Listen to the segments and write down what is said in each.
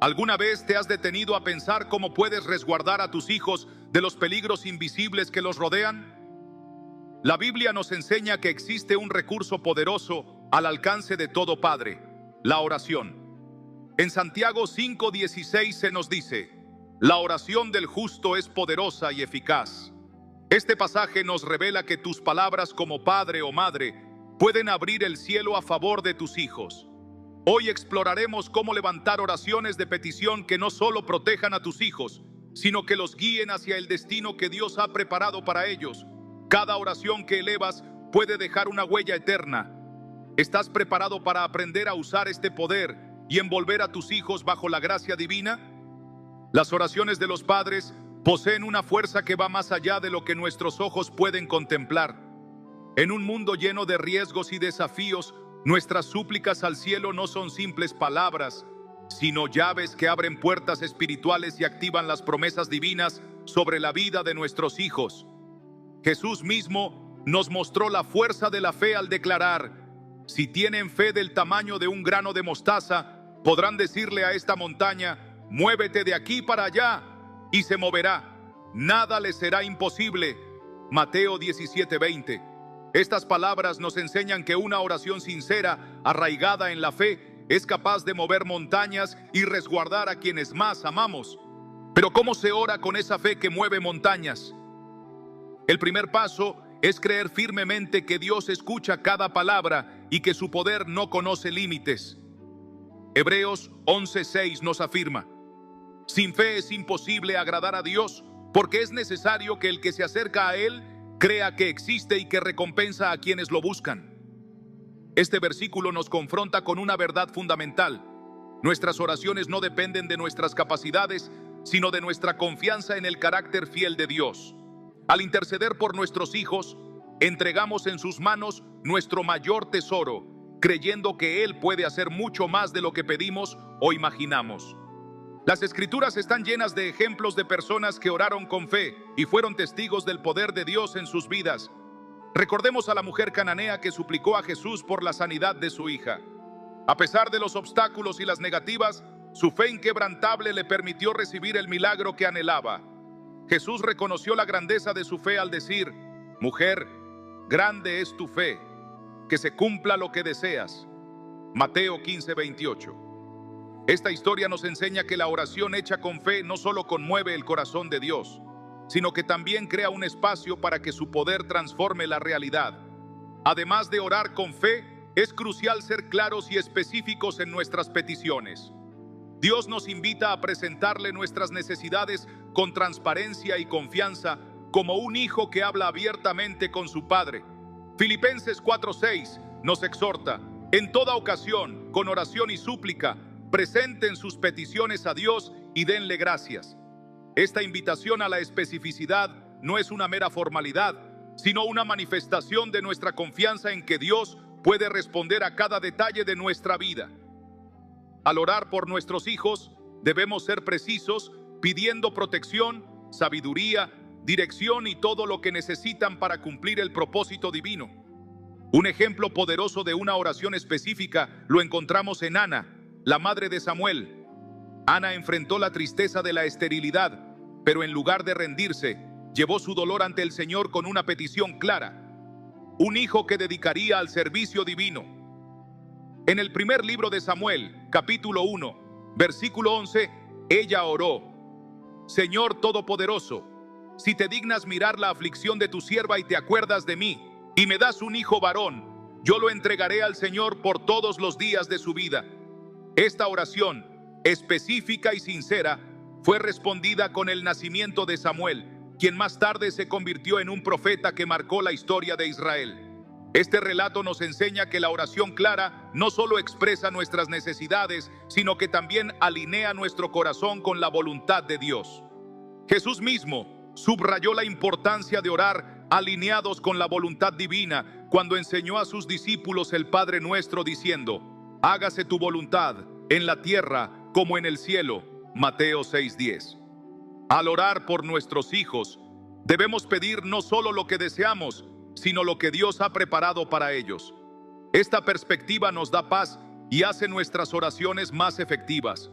¿Alguna vez te has detenido a pensar cómo puedes resguardar a tus hijos de los peligros invisibles que los rodean? La Biblia nos enseña que existe un recurso poderoso al alcance de todo padre: la oración. En Santiago 5:16 se nos dice: la oración del justo es poderosa y eficaz. Este pasaje nos revela que tus palabras como padre o madre pueden abrir el cielo a favor de tus hijos. Hoy exploraremos cómo levantar oraciones de petición que no solo protejan a tus hijos, sino que los guíen hacia el destino que Dios ha preparado para ellos. Cada oración que elevas puede dejar una huella eterna. ¿Estás preparado para aprender a usar este poder y envolver a tus hijos bajo la gracia divina? Las oraciones de los padres poseen una fuerza que va más allá de lo que nuestros ojos pueden contemplar. En un mundo lleno de riesgos y desafíos, nuestras súplicas al cielo no son simples palabras, sino llaves que abren puertas espirituales y activan las promesas divinas sobre la vida de nuestros hijos. Jesús mismo nos mostró la fuerza de la fe al declarar: si tienen fe del tamaño de un grano de mostaza, podrán decirle a esta montaña: muévete de aquí para allá, y se moverá. Nada les será imposible. Mateo 17:20. Estas palabras nos enseñan que una oración sincera, arraigada en la fe, es capaz de mover montañas y resguardar a quienes más amamos. Pero ¿cómo se ora con esa fe que mueve montañas? El primer paso es creer firmemente que Dios escucha cada palabra y que su poder no conoce límites. Hebreos 11:6 nos afirma: sin fe es imposible agradar a Dios, porque es necesario que el que se acerca a Él crea que existe y que recompensa a quienes lo buscan. Este versículo nos confronta con una verdad fundamental: nuestras oraciones no dependen de nuestras capacidades, sino de nuestra confianza en el carácter fiel de Dios. Al interceder por nuestros hijos, entregamos en sus manos nuestro mayor tesoro, creyendo que Él puede hacer mucho más de lo que pedimos o imaginamos. Las Escrituras están llenas de ejemplos de personas que oraron con fe y fueron testigos del poder de Dios en sus vidas. Recordemos a la mujer cananea que suplicó a Jesús por la sanidad de su hija. A pesar de los obstáculos y las negativas, su fe inquebrantable le permitió recibir el milagro que anhelaba. Jesús reconoció la grandeza de su fe al decir: mujer, grande es tu fe, que se cumpla lo que deseas. Mateo 15:28. Esta historia nos enseña que la oración hecha con fe no solo conmueve el corazón de Dios, sino que también crea un espacio para que su poder transforme la realidad. Además de orar con fe, es crucial ser claros y específicos en nuestras peticiones. Dios nos invita a presentarle nuestras necesidades con transparencia y confianza, como un hijo que habla abiertamente con su padre. Filipenses 4:6 nos exhorta: en toda ocasión, con oración y súplica, presenten sus peticiones a Dios y denle gracias. Esta invitación a la especificidad no es una mera formalidad, sino una manifestación de nuestra confianza en que Dios puede responder a cada detalle de nuestra vida. Al orar por nuestros hijos, debemos ser precisos, pidiendo protección, sabiduría, dirección y todo lo que necesitan para cumplir el propósito divino. Un ejemplo poderoso de una oración específica lo encontramos en Ana, la madre de Samuel. Ana enfrentó la tristeza de la esterilidad, pero en lugar de rendirse, llevó su dolor ante el Señor con una petición clara: un hijo que dedicaría al servicio divino. En el primer libro de Samuel, capítulo 1, versículo 11, ella oró: Señor Todopoderoso, si te dignas mirar la aflicción de tu sierva y te acuerdas de mí, y me das un hijo varón, yo lo entregaré al Señor por todos los días de su vida. Esta oración, específica y sincera, fue respondida con el nacimiento de Samuel, quien más tarde se convirtió en un profeta que marcó la historia de Israel. Este relato nos enseña que la oración clara no solo expresa nuestras necesidades, sino que también alinea nuestro corazón con la voluntad de Dios. Jesús mismo subrayó la importancia de orar alineados con la voluntad divina cuando enseñó a sus discípulos el Padre Nuestro diciendo: hágase tu voluntad en la tierra como en el cielo. Mateo 6:10. Al orar por nuestros hijos, debemos pedir no solo lo que deseamos, sino lo que Dios ha preparado para ellos. Esta perspectiva nos da paz y hace nuestras oraciones más efectivas.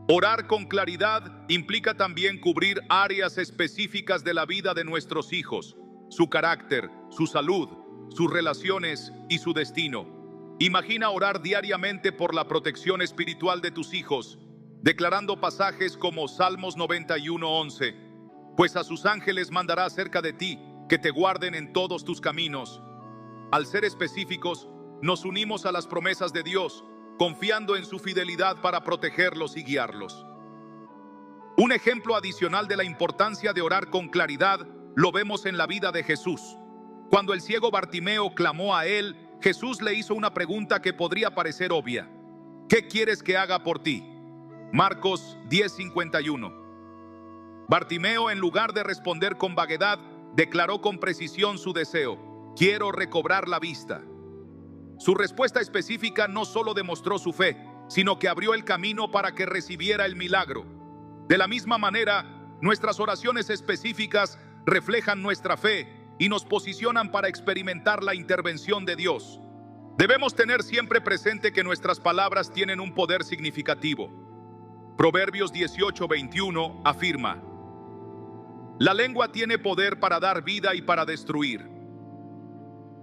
Orar con claridad implica también cubrir áreas específicas de la vida de nuestros hijos, su carácter, su salud, sus relaciones y su destino. Imagina orar diariamente por la protección espiritual de tus hijos, declarando pasajes como Salmos 91:11, pues a sus ángeles mandará cerca de ti, que te guarden en todos tus caminos. Al ser específicos, nos unimos a las promesas de Dios, confiando en su fidelidad para protegerlos y guiarlos. Un ejemplo adicional de la importancia de orar con claridad lo vemos en la vida de Jesús. Cuando el ciego Bartimeo clamó a él, Jesús le hizo una pregunta que podría parecer obvia. ¿Qué quieres que haga por ti? Marcos 10:51. Bartimeo, en lugar de responder con vaguedad, declaró con precisión su deseo: quiero recobrar la vista. Su respuesta específica no solo demostró su fe, sino que abrió el camino para que recibiera el milagro. De la misma manera, nuestras oraciones específicas reflejan nuestra fe y nos posicionan para experimentar la intervención de Dios. Debemos tener siempre presente que nuestras palabras tienen un poder significativo. Proverbios 18:21 afirma: la lengua tiene poder para dar vida y para destruir.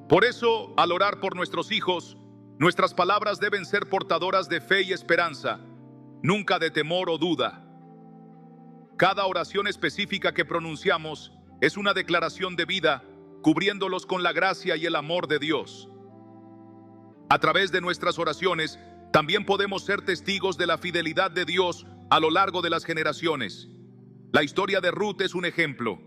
Por eso, al orar por nuestros hijos, nuestras palabras deben ser portadoras de fe y esperanza, nunca de temor o duda. Cada oración específica que pronunciamos es una declaración de vida, cubriéndolos con la gracia y el amor de Dios. A través de nuestras oraciones, también podemos ser testigos de la fidelidad de Dios a lo largo de las generaciones. La historia de Ruth es un ejemplo.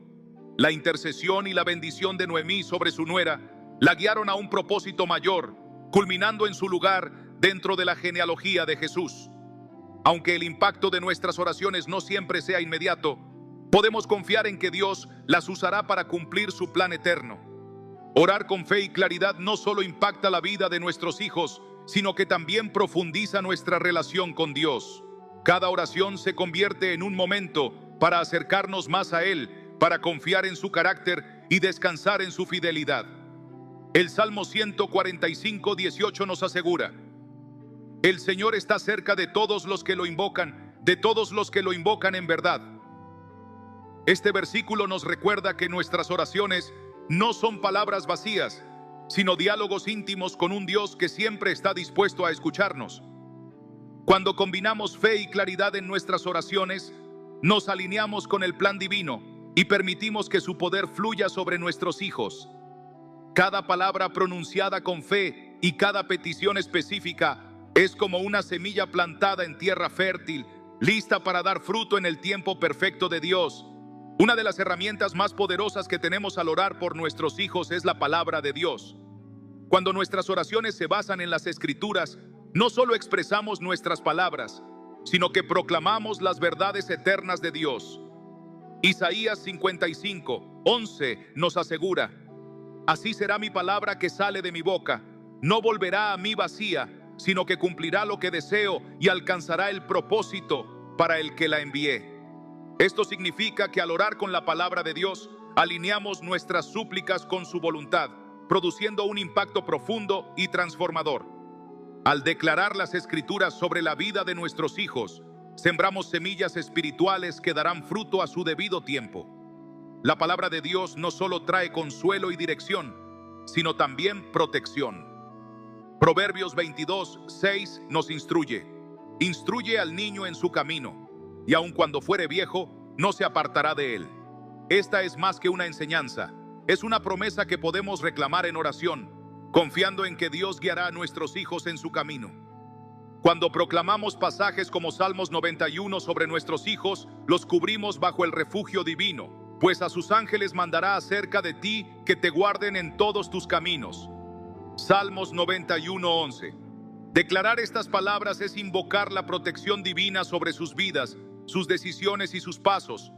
La intercesión y la bendición de Noemí sobre su nuera la guiaron a un propósito mayor, culminando en su lugar dentro de la genealogía de Jesús. Aunque el impacto de nuestras oraciones no siempre sea inmediato, podemos confiar en que Dios las usará para cumplir su plan eterno. Orar con fe y claridad no solo impacta la vida de nuestros hijos, sino que también profundiza nuestra relación con Dios. Cada oración se convierte en un momento para acercarnos más a Él, para confiar en su carácter y descansar en su fidelidad. El Salmo 145:18 nos asegura: el Señor está cerca de todos los que lo invocan, de todos los que lo invocan en verdad. Este versículo nos recuerda que nuestras oraciones no son palabras vacías, sino diálogos íntimos con un Dios que siempre está dispuesto a escucharnos. Cuando combinamos fe y claridad en nuestras oraciones, nos alineamos con el plan divino y permitimos que su poder fluya sobre nuestros hijos. Cada palabra pronunciada con fe y cada petición específica es como una semilla plantada en tierra fértil, lista para dar fruto en el tiempo perfecto de Dios. Una de las herramientas más poderosas que tenemos al orar por nuestros hijos es la palabra de Dios. Cuando nuestras oraciones se basan en las Escrituras, no solo expresamos nuestras palabras, sino que proclamamos las verdades eternas de Dios. Isaías 55:11 nos asegura: así será mi palabra que sale de mi boca, no volverá a mí vacía, sino que cumplirá lo que deseo y alcanzará el propósito para el que la envié. Esto significa que al orar con la palabra de Dios, alineamos nuestras súplicas con su voluntad, produciendo un impacto profundo y transformador. Al declarar las Escrituras sobre la vida de nuestros hijos, sembramos semillas espirituales que darán fruto a su debido tiempo. La palabra de Dios no solo trae consuelo y dirección, sino también protección. Proverbios 22:6 nos instruye: instruye al niño en su camino, y aun cuando fuere viejo, no se apartará de él. Esta es más que una enseñanza, es una promesa que podemos reclamar en oración, confiando en que Dios guiará a nuestros hijos en su camino. Cuando proclamamos pasajes como Salmos 91 sobre nuestros hijos, los cubrimos bajo el refugio divino, pues a sus ángeles mandará acerca de ti que te guarden en todos tus caminos. Salmos 91:11. Declarar estas palabras es invocar la protección divina sobre sus vidas, sus decisiones y sus pasos.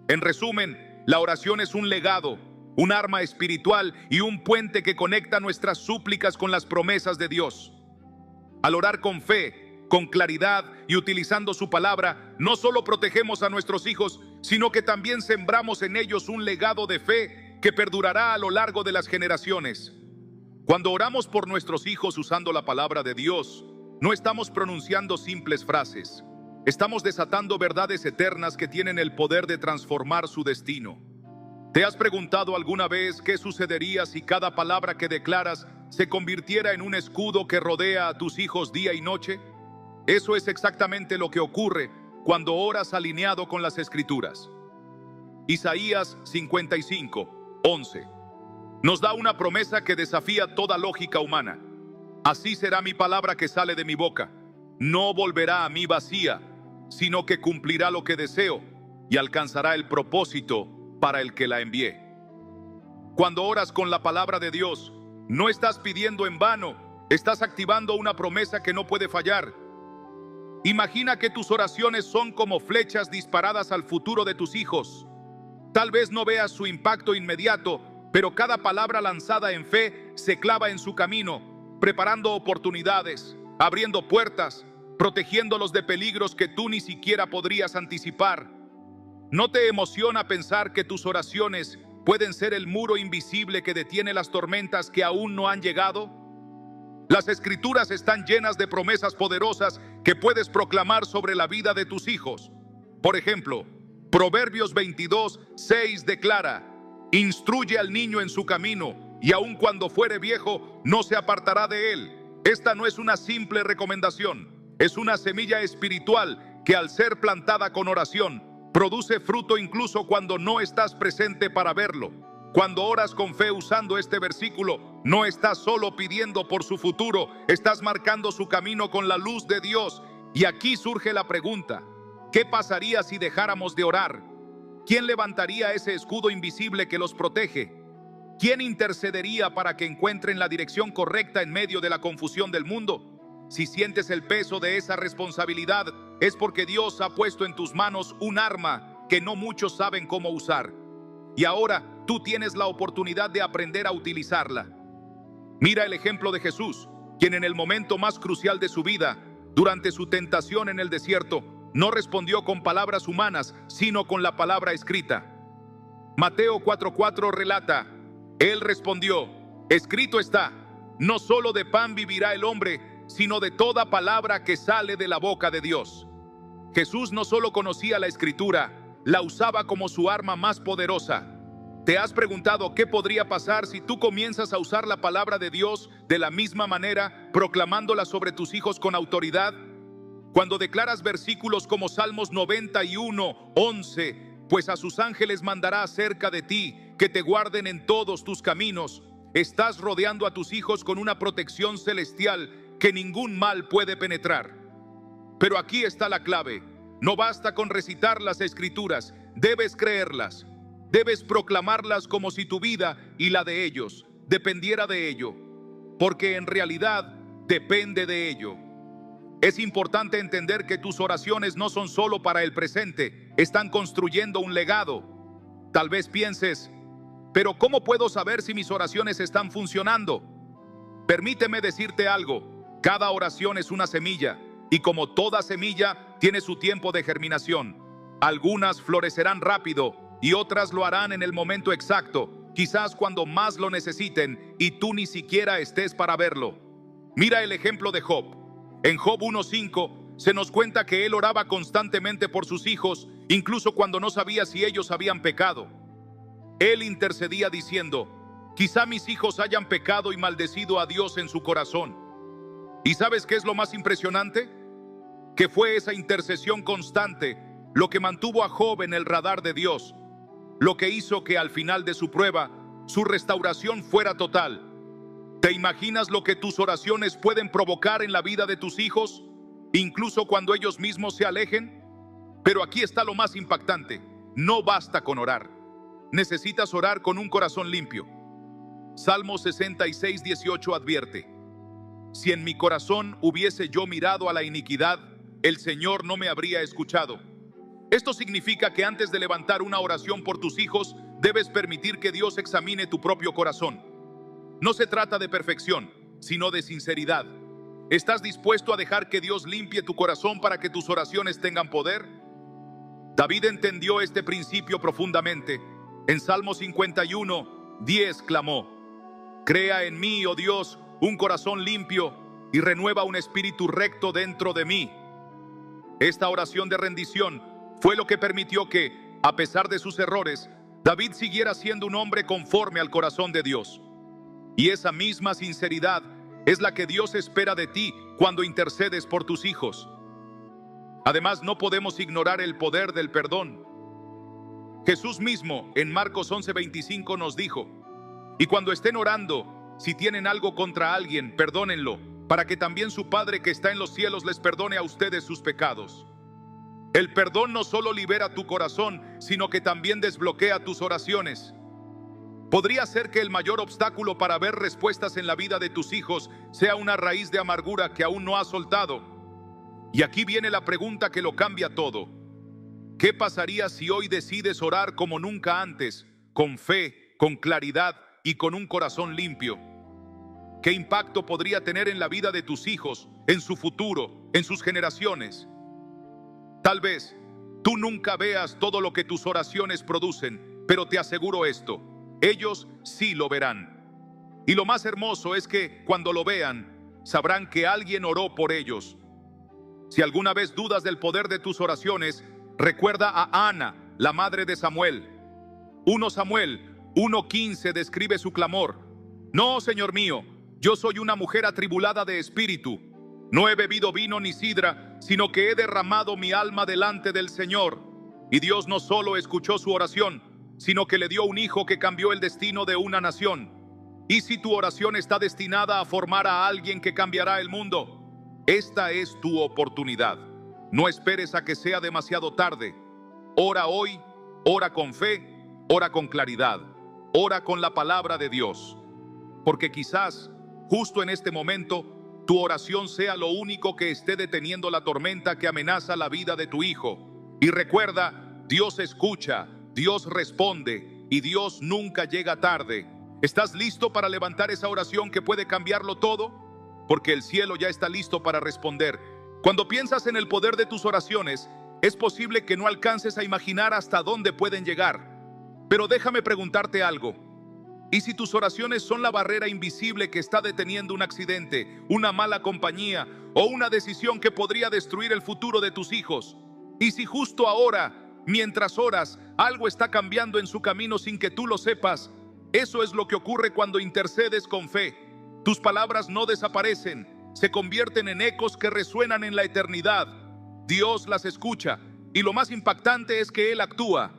En resumen, la oración es un legado, un arma espiritual y un puente que conecta nuestras súplicas con las promesas de Dios. Al orar con fe, con claridad y utilizando su palabra, no solo protegemos a nuestros hijos, sino que también sembramos en ellos un legado de fe que perdurará a lo largo de las generaciones. Cuando oramos por nuestros hijos usando la palabra de Dios, no estamos pronunciando simples frases. Estamos desatando verdades eternas que tienen el poder de transformar su destino. ¿Te has preguntado alguna vez qué sucedería si cada palabra que declaras se convirtiera en un escudo que rodea a tus hijos día y noche? Eso es exactamente lo que ocurre cuando oras alineado con las Escrituras. Isaías 55:11 nos da una promesa que desafía toda lógica humana. Así será mi palabra que sale de mi boca. No volverá a mí vacía, sino que cumplirá lo que deseo y alcanzará el propósito para el que la envié. Cuando oras con la palabra de Dios, no estás pidiendo en vano, estás activando una promesa que no puede fallar. Imagina que tus oraciones son como flechas disparadas al futuro de tus hijos. Tal vez no veas su impacto inmediato, pero cada palabra lanzada en fe se clava en su camino, preparando oportunidades, abriendo puertas, protegiéndolos de peligros que tú ni siquiera podrías anticipar. ¿No te emociona pensar que tus oraciones pueden ser el muro invisible que detiene las tormentas que aún no han llegado? Las Escrituras están llenas de promesas poderosas que puedes proclamar sobre la vida de tus hijos. Por ejemplo, Proverbios 22:6 declara: instruye al niño en su camino, y aun cuando fuere viejo, no se apartará de él. Esta no es una simple recomendación, es una semilla espiritual que, al ser plantada con oración, produce fruto incluso cuando no estás presente para verlo. Cuando oras con fe usando este versículo, no estás solo pidiendo por su futuro, estás marcando su camino con la luz de Dios. Y aquí surge la pregunta: ¿qué pasaría si dejáramos de orar? ¿Quién levantaría ese escudo invisible que los protege? ¿Quién intercedería para que encuentren la dirección correcta en medio de la confusión del mundo? Si sientes el peso de esa responsabilidad, es porque Dios ha puesto en tus manos un arma que no muchos saben cómo usar. Y ahora tú tienes la oportunidad de aprender a utilizarla. Mira el ejemplo de Jesús, quien en el momento más crucial de su vida, durante su tentación en el desierto, no respondió con palabras humanas, sino con la palabra escrita. Mateo 4:4 relata: Él respondió: escrito está, no solo de pan vivirá el hombre, sino de toda palabra que sale de la boca de Dios. Jesús no solo conocía la Escritura, la usaba como su arma más poderosa. ¿Te has preguntado qué podría pasar si tú comienzas a usar la palabra de Dios de la misma manera, proclamándola sobre tus hijos con autoridad? Cuando declaras versículos como Salmos 91:11, pues a sus ángeles mandará acerca de ti, que te guarden en todos tus caminos, estás rodeando a tus hijos con una protección celestial que ningún mal puede penetrar. Pero aquí está la clave: no basta con recitar las Escrituras, debes creerlas. Debes proclamarlas como si tu vida y la de ellos dependiera de ello, porque en realidad depende de ello. Es importante entender que tus oraciones no son solo para el presente, están construyendo un legado. Tal vez pienses: pero ¿cómo puedo saber si mis oraciones están funcionando? Permíteme decirte algo: cada oración es una semilla, y como toda semilla, tiene su tiempo de germinación. Algunas florecerán rápido y otras lo harán en el momento exacto, quizás cuando más lo necesiten y tú ni siquiera estés para verlo. Mira el ejemplo de Job. En Job 1:5 se nos cuenta que él oraba constantemente por sus hijos, incluso cuando no sabía si ellos habían pecado. Él intercedía diciendo: quizá mis hijos hayan pecado y maldecido a Dios en su corazón. ¿Y sabes qué es lo más impresionante? Que fue esa intercesión constante lo que mantuvo a Job en el radar de Dios, lo que hizo que al final de su prueba, su restauración fuera total. ¿Te imaginas lo que tus oraciones pueden provocar en la vida de tus hijos, incluso cuando ellos mismos se alejen? Pero aquí está lo más impactante: no basta con orar. Necesitas orar con un corazón limpio. Salmo 66:18 advierte: si en mi corazón hubiese yo mirado a la iniquidad, el Señor no me habría escuchado. Esto significa que antes de levantar una oración por tus hijos, debes permitir que Dios examine tu propio corazón. No se trata de perfección, sino de sinceridad. ¿Estás dispuesto a dejar que Dios limpie tu corazón para que tus oraciones tengan poder? David entendió este principio profundamente. En Salmo 51:10 clamó: crea en mí, oh Dios, un corazón limpio y renueva un espíritu recto dentro de mí. Esta oración de rendición fue lo que permitió que, a pesar de sus errores, David siguiera siendo un hombre conforme al corazón de Dios. Y esa misma sinceridad es la que Dios espera de ti cuando intercedes por tus hijos. Además, no podemos ignorar el poder del perdón. Jesús mismo en Marcos 11:25 nos dijo: y cuando estén orando, si tienen algo contra alguien, perdónenlo, para que también su Padre que está en los cielos les perdone a ustedes sus pecados. El perdón no solo libera tu corazón, sino que también desbloquea tus oraciones. Podría ser que el mayor obstáculo para ver respuestas en la vida de tus hijos sea una raíz de amargura que aún no has soltado. Y aquí viene la pregunta que lo cambia todo. ¿Qué pasaría si hoy decides orar como nunca antes, con fe, con claridad y con un corazón limpio? ¿Qué impacto podría tener en la vida de tus hijos, en su futuro, en sus generaciones? Tal vez tú nunca veas todo lo que tus oraciones producen, pero te aseguro esto: ellos sí lo verán. Y lo más hermoso es que cuando lo vean, sabrán que alguien oró por ellos. Si alguna vez dudas del poder de tus oraciones, recuerda a Ana, la madre de Samuel. 1 Samuel 1:15 describe su clamor: no, Señor mío, yo soy una mujer atribulada de espíritu. No he bebido vino ni sidra, sino que he derramado mi alma delante del Señor. Y Dios no solo escuchó su oración, sino que le dio un hijo que cambió el destino de una nación. Y si tu oración está destinada a formar a alguien que cambiará el mundo, esta es tu oportunidad. No esperes a que sea demasiado tarde. Ora hoy, ora con fe, ora con claridad, ora con la palabra de Dios. Porque quizás, justo en este momento, tu oración sea lo único que esté deteniendo la tormenta que amenaza la vida de tu hijo. Y recuerda, Dios escucha, Dios responde y Dios nunca llega tarde. ¿Estás listo para levantar esa oración que puede cambiarlo todo? Porque el cielo ya está listo para responder. Cuando piensas en el poder de tus oraciones, es posible que no alcances a imaginar hasta dónde pueden llegar. Pero déjame preguntarte algo. ¿Y si tus oraciones son la barrera invisible que está deteniendo un accidente, una mala compañía o una decisión que podría destruir el futuro de tus hijos? ¿Y si justo ahora, mientras oras, algo está cambiando en su camino sin que tú lo sepas? Eso es lo que ocurre cuando intercedes con fe. Tus palabras no desaparecen, se convierten en ecos que resuenan en la eternidad. Dios las escucha y lo más impactante es que Él actúa.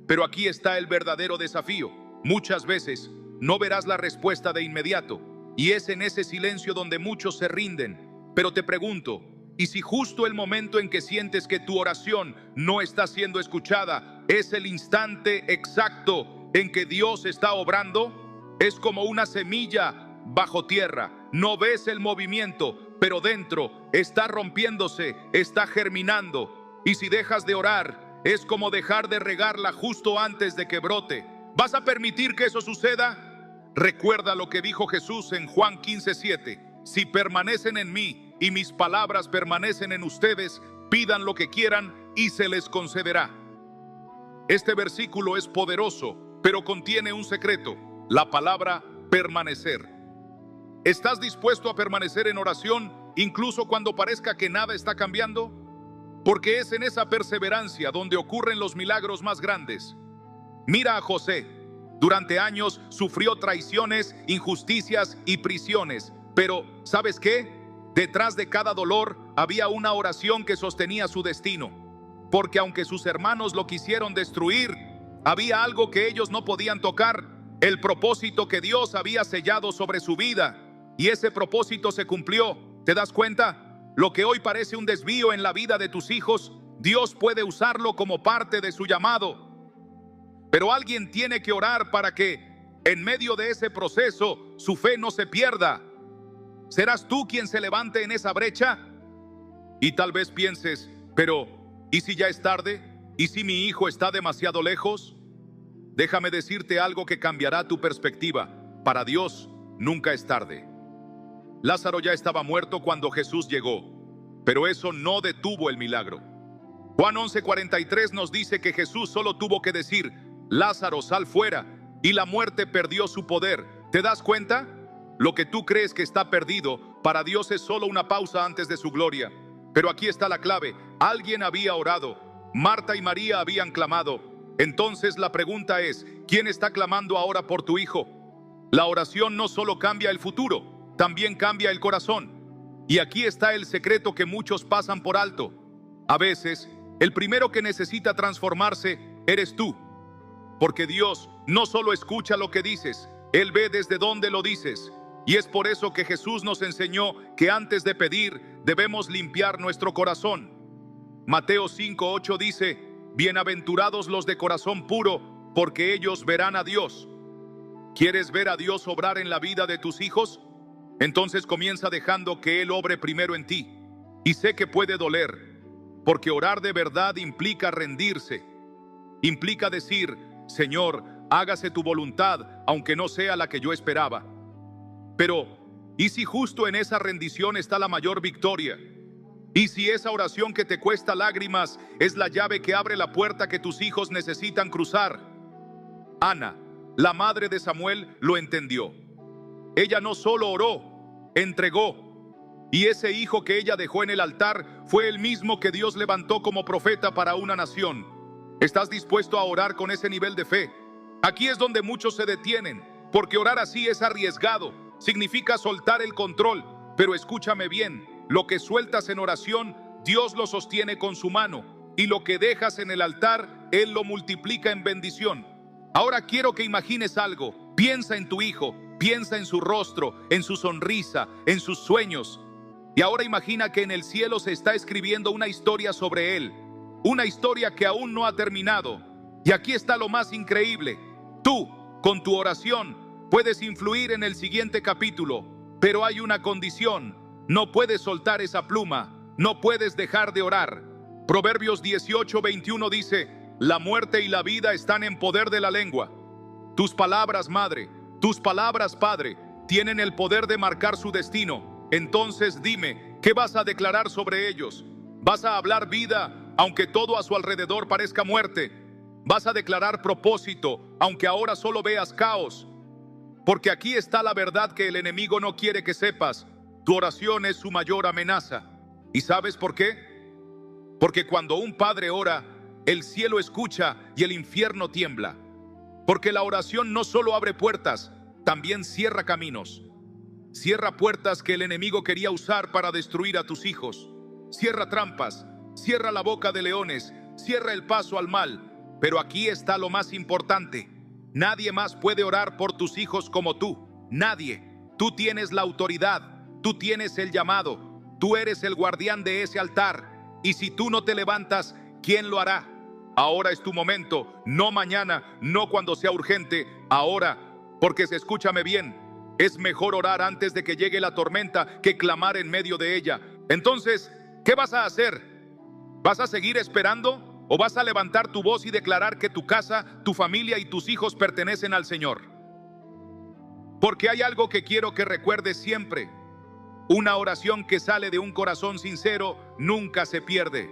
Pero aquí está el verdadero desafío. Muchas veces no verás la respuesta de inmediato y es en ese silencio donde muchos se rinden. Pero te pregunto, ¿y si justo el momento en que sientes que tu oración no está siendo escuchada es el instante exacto en que Dios está obrando? Es como una semilla bajo tierra. No ves el movimiento, pero dentro está rompiéndose, está germinando. Y si dejas de orar, es como dejar de regarla justo antes de que brote. ¿Vas a permitir que eso suceda? Recuerda lo que dijo Jesús en Juan 15:7. Si permanecen en mí y mis palabras permanecen en ustedes, pidan lo que quieran y se les concederá. Este versículo es poderoso, pero contiene un secreto: la palabra permanecer. ¿Estás dispuesto a permanecer en oración incluso cuando parezca que nada está cambiando? Porque es en esa perseverancia donde ocurren los milagros más grandes. Mira a José. Durante años sufrió traiciones, injusticias y prisiones. Pero, ¿sabes qué? Detrás de cada dolor había una oración que sostenía su destino. Porque aunque sus hermanos lo quisieron destruir, había algo que ellos no podían tocar: el propósito que Dios había sellado sobre su vida. Y ese propósito se cumplió. ¿Te das cuenta? Lo que hoy parece un desvío en la vida de tus hijos, Dios puede usarlo como parte de su llamado. Pero alguien tiene que orar para que, en medio de ese proceso, su fe no se pierda. ¿Serás tú quien se levante en esa brecha? Y tal vez pienses, pero ¿y si ya es tarde? ¿Y si mi hijo está demasiado lejos? Déjame decirte algo que cambiará tu perspectiva. Para Dios, nunca es tarde. Lázaro ya estaba muerto cuando Jesús llegó, pero eso no detuvo el milagro. Juan 11:43 nos dice que Jesús solo tuvo que decir: Lázaro, sal fuera, y la muerte perdió su poder. ¿Te das cuenta? Lo que tú crees que está perdido, para Dios es solo una pausa antes de su gloria. Pero aquí está la clave. Alguien había orado. Marta y María habían clamado. Entonces la pregunta es, ¿quién está clamando ahora por tu hijo? La oración no solo cambia el futuro, también cambia el corazón. Y aquí está el secreto que muchos pasan por alto. A veces, el primero que necesita transformarse eres tú. Porque Dios no solo escucha lo que dices, Él ve desde dónde lo dices. Y es por eso que Jesús nos enseñó que antes de pedir, debemos limpiar nuestro corazón. Mateo 5:8 dice, bienaventurados los de corazón puro, porque ellos verán a Dios. ¿Quieres ver a Dios obrar en la vida de tus hijos? Entonces comienza dejando que Él obre primero en ti. Y sé que puede doler, porque orar de verdad implica rendirse. Implica decir, Señor, hágase tu voluntad, aunque no sea la que yo esperaba. Pero, ¿y si justo en esa rendición está la mayor victoria? ¿Y si esa oración que te cuesta lágrimas es la llave que abre la puerta que tus hijos necesitan cruzar? Ana, la madre de Samuel, lo entendió. Ella no solo oró, entregó. Y ese hijo que ella dejó en el altar fue el mismo que Dios levantó como profeta para una nación. ¿Estás dispuesto a orar con ese nivel de fe? Aquí es donde muchos se detienen, porque orar así es arriesgado. Significa soltar el control. Pero escúchame bien, lo que sueltas en oración, Dios lo sostiene con su mano. Y lo que dejas en el altar, Él lo multiplica en bendición. Ahora quiero que imagines algo. Piensa en tu hijo, piensa en su rostro, en su sonrisa, en sus sueños. Y ahora imagina que en el cielo se está escribiendo una historia sobre él. Una historia que aún no ha terminado. Y aquí está lo más increíble. Tú, con tu oración, puedes influir en el siguiente capítulo. Pero hay una condición. No puedes soltar esa pluma. No puedes dejar de orar. Proverbios 18:21 dice, la muerte y la vida están en poder de la lengua. Tus palabras, madre, tus palabras, padre, tienen el poder de marcar su destino. Entonces dime, ¿qué vas a declarar sobre ellos? ¿Vas a hablar vida, aunque todo a su alrededor parezca muerte? ¿Vas a declarar propósito, aunque ahora solo veas caos? Porque aquí está la verdad que el enemigo no quiere que sepas. Tu oración es su mayor amenaza. ¿Y sabes por qué? Porque cuando un padre ora, el cielo escucha y el infierno tiembla. Porque la oración no solo abre puertas, también cierra caminos. Cierra puertas que el enemigo quería usar para destruir a tus hijos. Cierra trampas, cierra la boca de leones, cierra el paso al mal. Pero aquí está lo más importante. Nadie más puede orar por tus hijos como tú. Nadie. Tú tienes la autoridad, tú tienes el llamado, tú eres el guardián de ese altar. Y si tú no te levantas, ¿quién lo hará? Ahora es tu momento, no mañana, no cuando sea urgente, ahora, porque escúchame bien, es mejor orar antes de que llegue la tormenta que clamar en medio de ella. Entonces, ¿qué vas a hacer? ¿Vas a seguir esperando o vas a levantar tu voz y declarar que tu casa, tu familia y tus hijos pertenecen al Señor? Porque hay algo que quiero que recuerdes siempre. Una oración que sale de un corazón sincero nunca se pierde.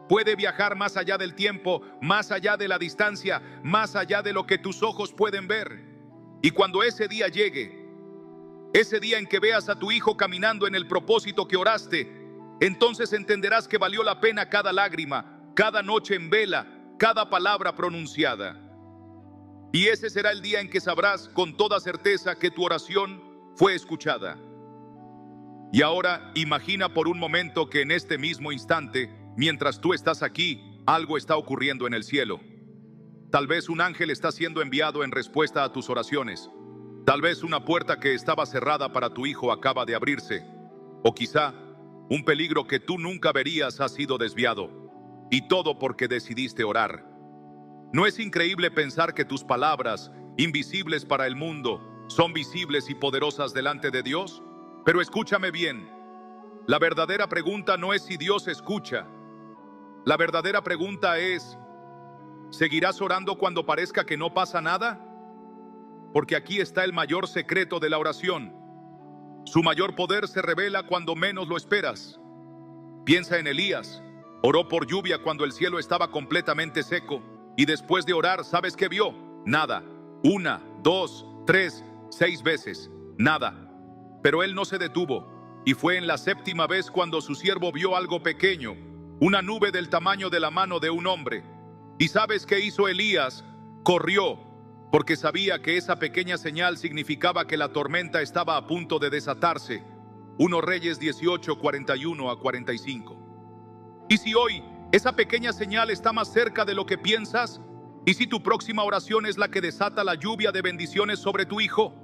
Puede viajar más allá del tiempo, más allá de la distancia, más allá de lo que tus ojos pueden ver. Y cuando ese día llegue, ese día en que veas a tu hijo caminando en el propósito que oraste, entonces entenderás que valió la pena cada lágrima, cada noche en vela, cada palabra pronunciada. Y ese será el día en que sabrás con toda certeza que tu oración fue escuchada. Y ahora imagina por un momento que en este mismo instante, mientras tú estás aquí, algo está ocurriendo en el cielo. Tal vez un ángel está siendo enviado en respuesta a tus oraciones. Tal vez una puerta que estaba cerrada para tu hijo acaba de abrirse. O quizá un peligro que tú nunca verías ha sido desviado. Y todo porque decidiste orar. ¿No es increíble pensar que tus palabras, invisibles para el mundo, son visibles y poderosas delante de Dios? Pero escúchame bien. La verdadera pregunta no es si Dios escucha. La verdadera pregunta es, ¿seguirás orando cuando parezca que no pasa nada? Porque aquí está el mayor secreto de la oración. Su mayor poder se revela cuando menos lo esperas. Piensa en Elías. Oró por lluvia cuando el cielo estaba completamente seco. Y después de orar, ¿sabes qué vio? Nada. 1, 2, 3, 6 veces. Nada. Pero él no se detuvo. Y fue en la séptima vez cuando su siervo vio algo pequeño, una nube del tamaño de la mano de un hombre. ¿Y sabes qué hizo Elías? Corrió, porque sabía que esa pequeña señal significaba que la tormenta estaba a punto de desatarse. 1 Reyes 18, 41 a 45. ¿Y si hoy esa pequeña señal está más cerca de lo que piensas? ¿Y si tu próxima oración es la que desata la lluvia de bendiciones sobre tu hijo?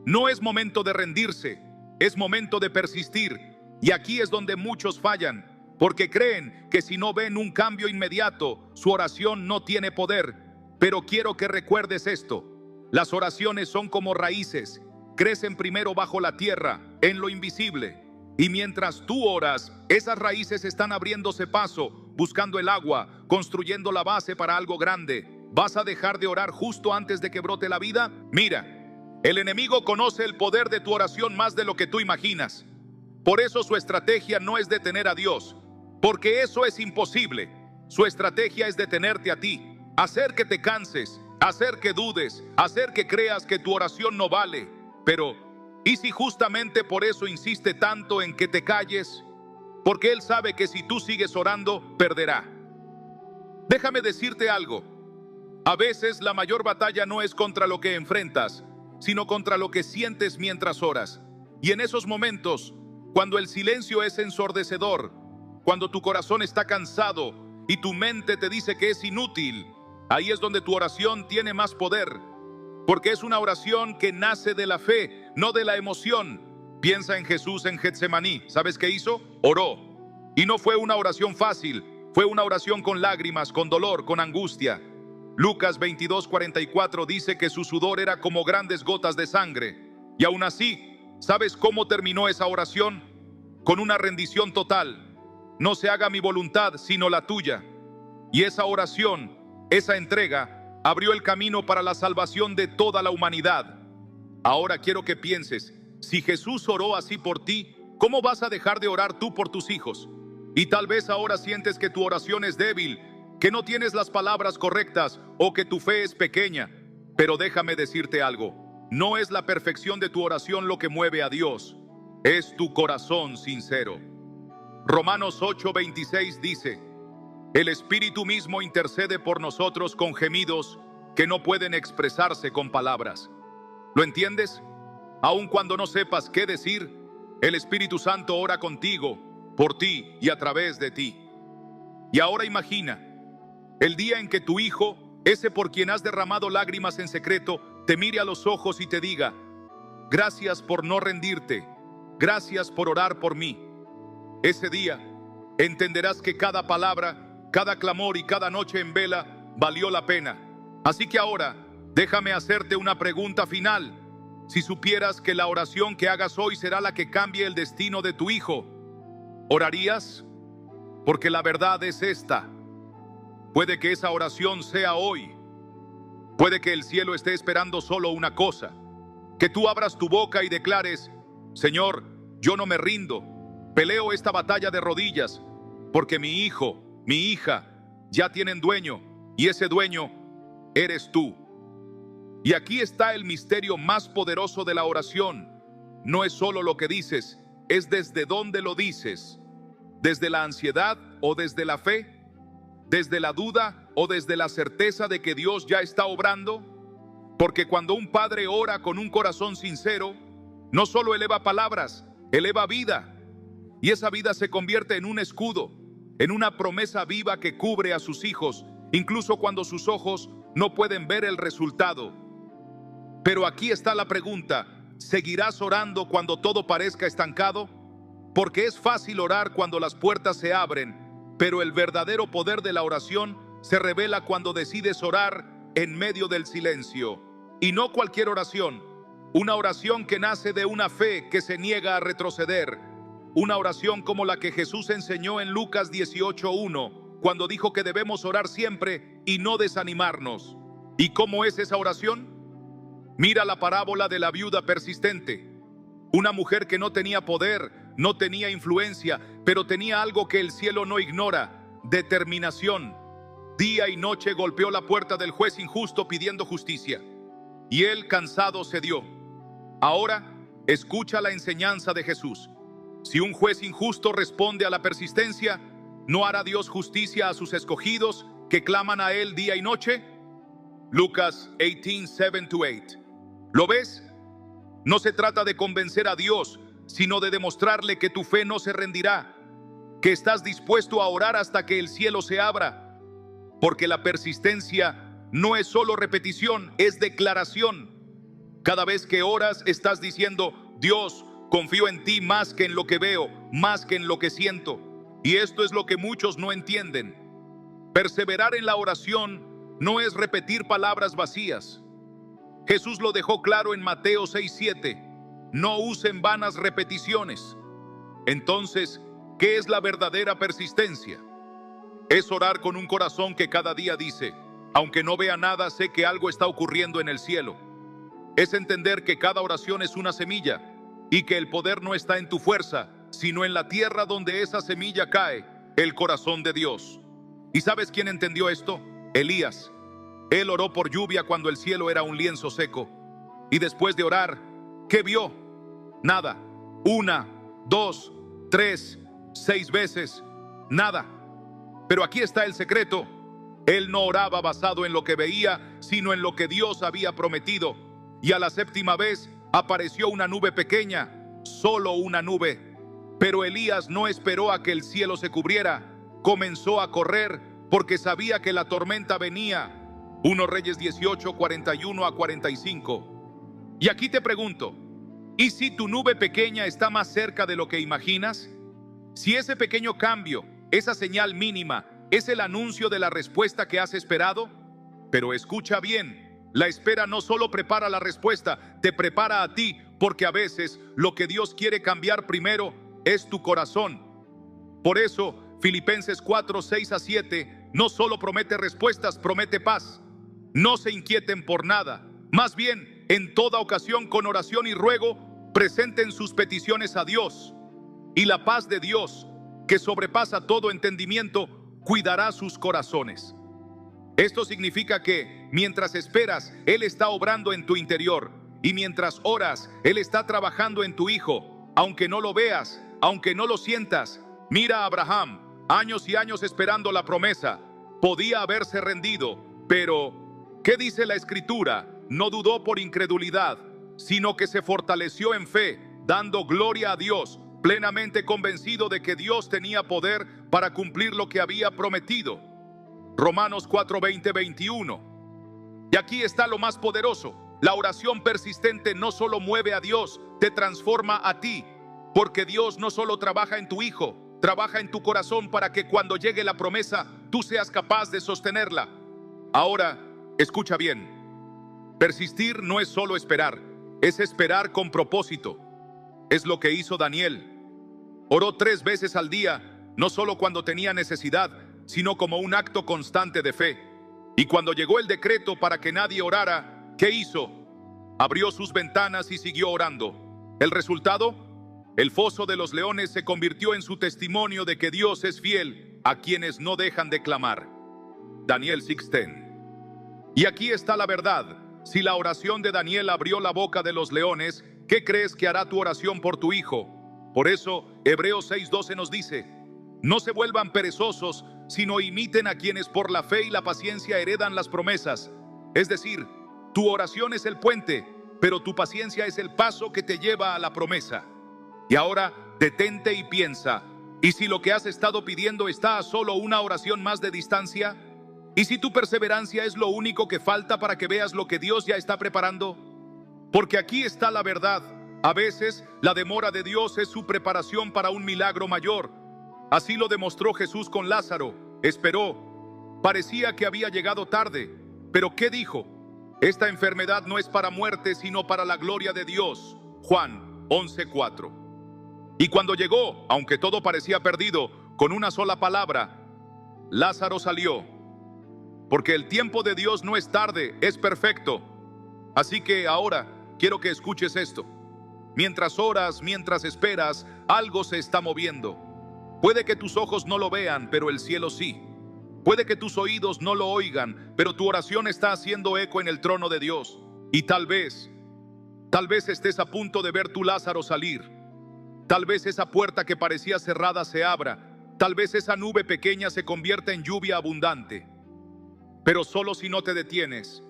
No es momento de rendirse, es momento de persistir. Y aquí es donde muchos fallan, porque creen que si no ven un cambio inmediato, su oración no tiene poder. Pero quiero que recuerdes esto: las oraciones son como raíces, crecen primero bajo la tierra, en lo invisible. Y mientras tú oras, esas raíces están abriéndose paso, buscando el agua, construyendo la base para algo grande. ¿Vas a dejar de orar justo antes de que brote la vida? Mira, el enemigo conoce el poder de tu oración más de lo que tú imaginas. Por eso su estrategia no es detener a Dios, porque eso es imposible. Su estrategia es detenerte a ti, hacer que te canses, hacer que dudes, hacer que creas que tu oración no vale. Pero, ¿y si justamente por eso insiste tanto en que te calles? Porque él sabe que si tú sigues orando, perderá. Déjame decirte algo. A veces la mayor batalla no es contra lo que enfrentas, sino contra lo que sientes mientras oras. Y en esos momentos, cuando el silencio es ensordecedor, cuando tu corazón está cansado y tu mente te dice que es inútil, ahí es donde tu oración tiene más poder. Porque es una oración que nace de la fe, no de la emoción. Piensa en Jesús en Getsemaní. ¿Sabes qué hizo? Oró. Y no fue una oración fácil, fue una oración con lágrimas, con dolor, con angustia. Lucas 22:44 dice que su sudor era como grandes gotas de sangre. Y aún así, ¿sabes cómo terminó esa oración? Con una rendición total. No se haga mi voluntad, sino la tuya. Y esa oración, esa entrega, abrió el camino para la salvación de toda la humanidad. Ahora quiero que pienses, si Jesús oró así por ti, ¿cómo vas a dejar de orar tú por tus hijos? Y tal vez ahora sientes que tu oración es débil, que no tienes las palabras correctas o que tu fe es pequeña. Pero déjame decirte algo, no es la perfección de tu oración lo que mueve a Dios, es tu corazón sincero. Romanos 8:26 dice: el Espíritu mismo intercede por nosotros con gemidos que no pueden expresarse con palabras. ¿Lo entiendes? Aun cuando no sepas qué decir, el Espíritu Santo ora contigo, por ti y a través de ti. Y ahora imagina el día en que tu hijo, ese por quien has derramado lágrimas en secreto, te mire a los ojos y te diga: gracias por no rendirte, gracias por orar por mí. Ese día entenderás que cada palabra, cada clamor y cada noche en vela valió la pena. Así que ahora, déjame hacerte una pregunta final. Si supieras que la oración que hagas hoy será la que cambie el destino de tu hijo, ¿orarías? Porque la verdad es esta: puede que esa oración sea hoy. Puede que el cielo esté esperando solo una cosa: que tú abras tu boca y declares: Señor, yo no me rindo, peleo esta batalla de rodillas, porque mi hijo, mi hija, ya tienen dueño, y ese dueño eres tú. Y aquí está el misterio más poderoso de la oración. No es solo lo que dices, es desde dónde lo dices. ¿Desde la ansiedad o desde la fe? ¿Desde la duda o desde la certeza de que Dios ya está obrando? Porque cuando un padre ora con un corazón sincero, no solo eleva palabras, eleva vida. Y esa vida se convierte en un escudo, en una promesa viva que cubre a sus hijos, incluso cuando sus ojos no pueden ver el resultado. Pero aquí está la pregunta: ¿seguirás orando cuando todo parezca estancado? Porque es fácil orar cuando las puertas se abren, pero el verdadero poder de la oración se revela cuando decides orar en medio del silencio. Y no cualquier oración, una oración que nace de una fe que se niega a retroceder, una oración como la que Jesús enseñó en Lucas 18:1, cuando dijo que debemos orar siempre y no desanimarnos. ¿Y cómo es esa oración? Mira la parábola de la viuda persistente. Una mujer que no tenía poder, no tenía influencia, pero tenía algo que el cielo no ignora: determinación. Día y noche golpeó la puerta del juez injusto pidiendo justicia. Y él, cansado, cedió. Ahora, escucha la enseñanza de Jesús. Si un juez injusto responde a la persistencia, ¿no hará Dios justicia a sus escogidos que claman a Él día y noche? Lucas 18:7-8. ¿Lo ves? No se trata de convencer a Dios, sino de demostrarle que tu fe no se rendirá, que estás dispuesto a orar hasta que el cielo se abra, porque la persistencia no es solo repetición, es declaración. Cada vez que oras estás diciendo: Dios, confío en ti más que en lo que veo, más que en lo que siento. Y esto es lo que muchos no entienden. Perseverar en la oración no es repetir palabras vacías. Jesús lo dejó claro en Mateo 6:7. No usen vanas repeticiones. Entonces, ¿qué es la verdadera persistencia? Es orar con un corazón que cada día dice: aunque no vea nada, sé que algo está ocurriendo en el cielo. Es entender que cada oración es una semilla y que el poder no está en tu fuerza, sino en la tierra donde esa semilla cae, el corazón de Dios. ¿Y sabes quién entendió esto? Elías. Él oró por lluvia cuando el cielo era un lienzo seco. Y después de orar, ¿qué vio? Nada. 1, 2, 3, 6 veces. Nada. Pero aquí está el secreto. Él no oraba basado en lo que veía, sino en lo que Dios había prometido. Y a la 7ª vez apareció una nube pequeña, solo una nube. Pero Elías no esperó a que el cielo se cubriera. Comenzó a correr porque sabía que la tormenta venía. 1 Reyes 18, 41-45. Y aquí te pregunto, ¿y si tu nube pequeña está más cerca de lo que imaginas? Si ese pequeño cambio, esa señal mínima, es el anuncio de la respuesta que has esperado. Pero escucha bien, la espera no solo prepara la respuesta, te prepara a ti, porque a veces lo que Dios quiere cambiar primero es tu corazón. Por eso, Filipenses 4, 6-7 no solo promete respuestas, promete paz. No se inquieten por nada, más bien, en toda ocasión con oración y ruego, presenten sus peticiones a Dios. Y la paz de Dios, que sobrepasa todo entendimiento, cuidará sus corazones. Esto significa que, mientras esperas, Él está obrando en tu interior. Y mientras oras, Él está trabajando en tu hijo. Aunque no lo veas, aunque no lo sientas. Mira a Abraham, años y años esperando la promesa. Podía haberse rendido, pero ¿qué dice la Escritura? No dudó por incredulidad, sino que se fortaleció en fe, dando gloria a Dios, plenamente convencido de que Dios tenía poder para cumplir lo que había prometido. Romanos 4, 20-21. Y aquí está lo más poderoso. La oración persistente no solo mueve a Dios, te transforma a ti, porque Dios no solo trabaja en tu hijo, trabaja en tu corazón para que cuando llegue la promesa, tú seas capaz de sostenerla. Ahora, escucha bien. Persistir no es solo esperar, es esperar con propósito. Es lo que hizo Daniel. Oró 3 veces al día, no solo cuando tenía necesidad, sino como un acto constante de fe. Y cuando llegó el decreto para que nadie orara, ¿qué hizo? Abrió sus ventanas y siguió orando. ¿El resultado? El foso de los leones se convirtió en su testimonio de que Dios es fiel a quienes no dejan de clamar. Daniel 6:10. Y aquí está la verdad. Si la oración de Daniel abrió la boca de los leones, ¿qué crees que hará tu oración por tu hijo? Por eso, Hebreos 6:12 nos dice: no se vuelvan perezosos, sino imiten a quienes por la fe y la paciencia heredan las promesas. Es decir, tu oración es el puente, pero tu paciencia es el paso que te lleva a la promesa. Y ahora, detente y piensa, ¿y si lo que has estado pidiendo está a solo una oración más de distancia? ¿Y si tu perseverancia es lo único que falta para que veas lo que Dios ya está preparando? Porque aquí está la verdad. A veces, la demora de Dios es su preparación para un milagro mayor. Así lo demostró Jesús con Lázaro. Esperó. Parecía que había llegado tarde. Pero ¿qué dijo? Esta enfermedad no es para muerte, sino para la gloria de Dios. Juan 11:4. Y cuando llegó, aunque todo parecía perdido, con una sola palabra, Lázaro salió. Porque el tiempo de Dios no es tarde, es perfecto. Así que ahora quiero que escuches esto. Mientras oras, mientras esperas, algo se está moviendo. Puede que tus ojos no lo vean, pero el cielo sí. Puede que tus oídos no lo oigan, pero tu oración está haciendo eco en el trono de Dios. Y tal vez estés a punto de ver tu Lázaro salir. Tal vez esa puerta que parecía cerrada se abra. Tal vez esa nube pequeña se convierta en lluvia abundante. Pero solo si no te detienes,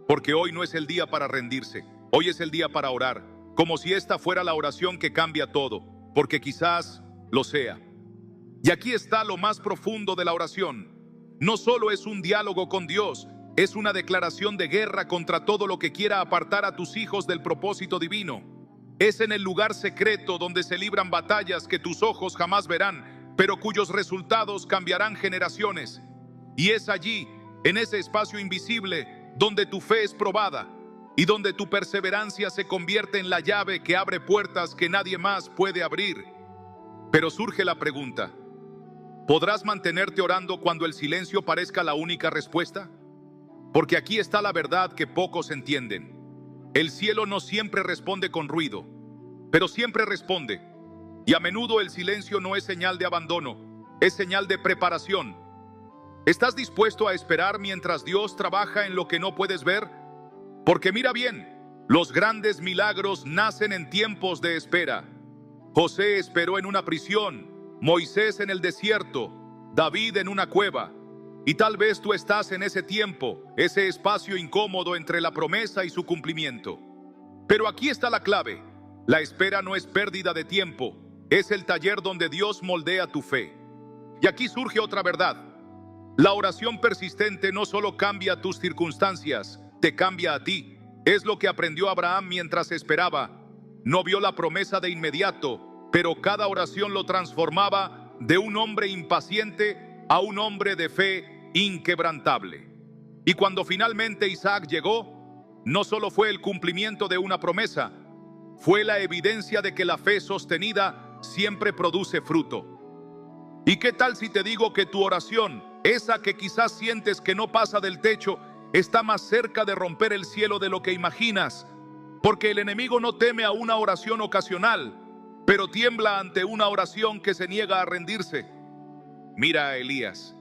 porque hoy no es el día para rendirse. Hoy es el día para orar, como si esta fuera la oración que cambia todo, porque quizás lo sea. Y aquí está lo más profundo de la oración. No solo es un diálogo con Dios, es una declaración de guerra contra todo lo que quiera apartar a tus hijos del propósito divino. Es en el lugar secreto donde se libran batallas que tus ojos jamás verán, pero cuyos resultados cambiarán generaciones. Y es allí, en ese espacio invisible, donde tu fe es probada y donde tu perseverancia se convierte en la llave que abre puertas que nadie más puede abrir. Pero surge la pregunta: ¿podrás mantenerte orando cuando el silencio parezca la única respuesta? Porque aquí está la verdad que pocos entienden. El cielo no siempre responde con ruido, pero siempre responde. Y a menudo el silencio no es señal de abandono, es señal de preparación. ¿Estás dispuesto a esperar mientras Dios trabaja en lo que no puedes ver? Porque mira bien, los grandes milagros nacen en tiempos de espera. José esperó en una prisión, Moisés en el desierto, David en una cueva. Y tal vez tú estás en ese tiempo, ese espacio incómodo entre la promesa y su cumplimiento. Pero aquí está la clave. La espera no es pérdida de tiempo, es el taller donde Dios moldea tu fe. Y aquí surge otra verdad. La oración persistente no solo cambia tus circunstancias, te cambia a ti. Es lo que aprendió Abraham mientras esperaba. No vio la promesa de inmediato, pero cada oración lo transformaba de un hombre impaciente a un hombre de fe inquebrantable. Y cuando finalmente Isaac llegó, no solo fue el cumplimiento de una promesa, fue la evidencia de que la fe sostenida siempre produce fruto. ¿Y qué tal si te digo que tu oración, esa que quizás sientes que no pasa del techo, está más cerca de romper el cielo de lo que imaginas? Porque el enemigo no teme a una oración ocasional, pero tiembla ante una oración que se niega a rendirse. Mira a Elías.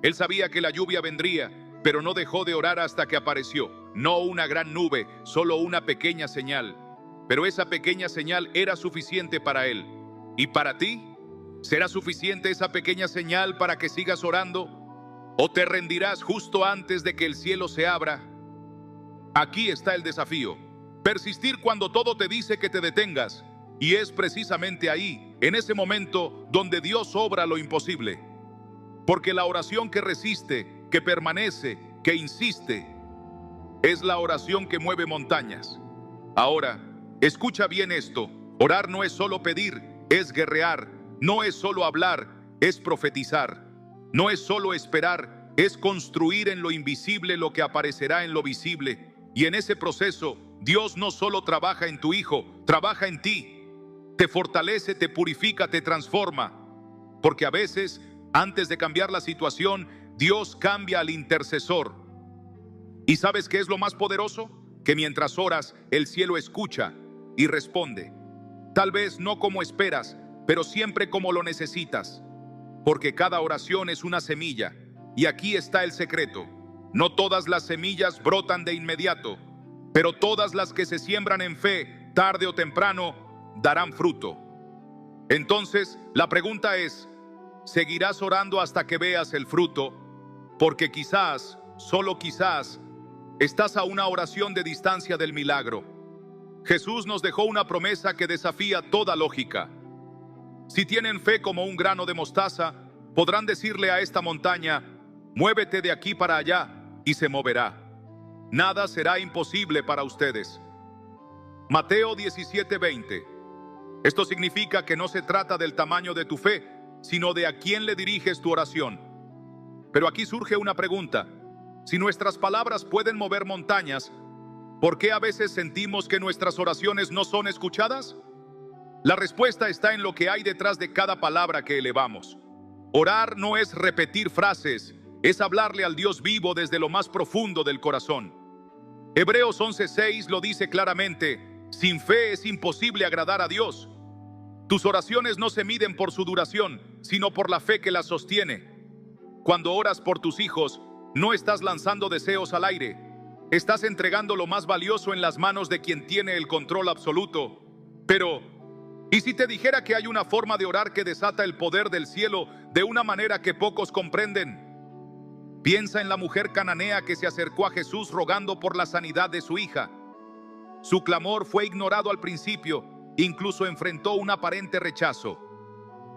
Él sabía que la lluvia vendría, pero no dejó de orar hasta que apareció. No una gran nube, solo una pequeña señal. Pero esa pequeña señal era suficiente para él. ¿Y para ti? ¿Será suficiente esa pequeña señal para que sigas orando? ¿O te rendirás justo antes de que el cielo se abra? Aquí está el desafío. Persistir cuando todo te dice que te detengas. Y es precisamente ahí, en ese momento, donde Dios obra lo imposible. Porque la oración que resiste, que permanece, que insiste, es la oración que mueve montañas. Ahora, escucha bien esto. Orar no es solo pedir, es guerrear. No es solo hablar, es profetizar. No es solo esperar, es construir en lo invisible lo que aparecerá en lo visible. Y en ese proceso, Dios no solo trabaja en tu hijo, trabaja en ti. Te fortalece, te purifica, te transforma. Porque a veces, antes de cambiar la situación, Dios cambia al intercesor. ¿Y sabes qué es lo más poderoso? Que mientras oras, el cielo escucha y responde. Tal vez no como esperas, pero siempre como lo necesitas. Porque cada oración es una semilla. Y aquí está el secreto. No todas las semillas brotan de inmediato, pero todas las que se siembran en fe, tarde o temprano, darán fruto. Entonces, la pregunta es, ¿seguirás orando hasta que veas el fruto? Porque quizás, solo quizás, estás a una oración de distancia del milagro. Jesús nos dejó una promesa que desafía toda lógica. Si tienen fe como un grano de mostaza, podrán decirle a esta montaña, muévete de aquí para allá, y se moverá. Nada será imposible para ustedes. Mateo 17:20. Esto significa que no se trata del tamaño de tu fe, sino de a quién le diriges tu oración. Pero aquí surge una pregunta. Si nuestras palabras pueden mover montañas, ¿por qué a veces sentimos que nuestras oraciones no son escuchadas? La respuesta está en lo que hay detrás de cada palabra que elevamos. Orar no es repetir frases, es hablarle al Dios vivo desde lo más profundo del corazón. Hebreos 11:6 lo dice claramente: sin fe es imposible agradar a Dios. Tus oraciones no se miden por su duración, sino por la fe que las sostiene. Cuando oras por tus hijos, no estás lanzando deseos al aire. Estás entregando lo más valioso en las manos de quien tiene el control absoluto. Pero, ¿Y si te dijera que hay una forma de orar que desata el poder del cielo de una manera que pocos comprenden? Piensa en la mujer cananea que se acercó a Jesús rogando por la sanidad de su hija. Su clamor fue ignorado al principio, incluso enfrentó un aparente rechazo.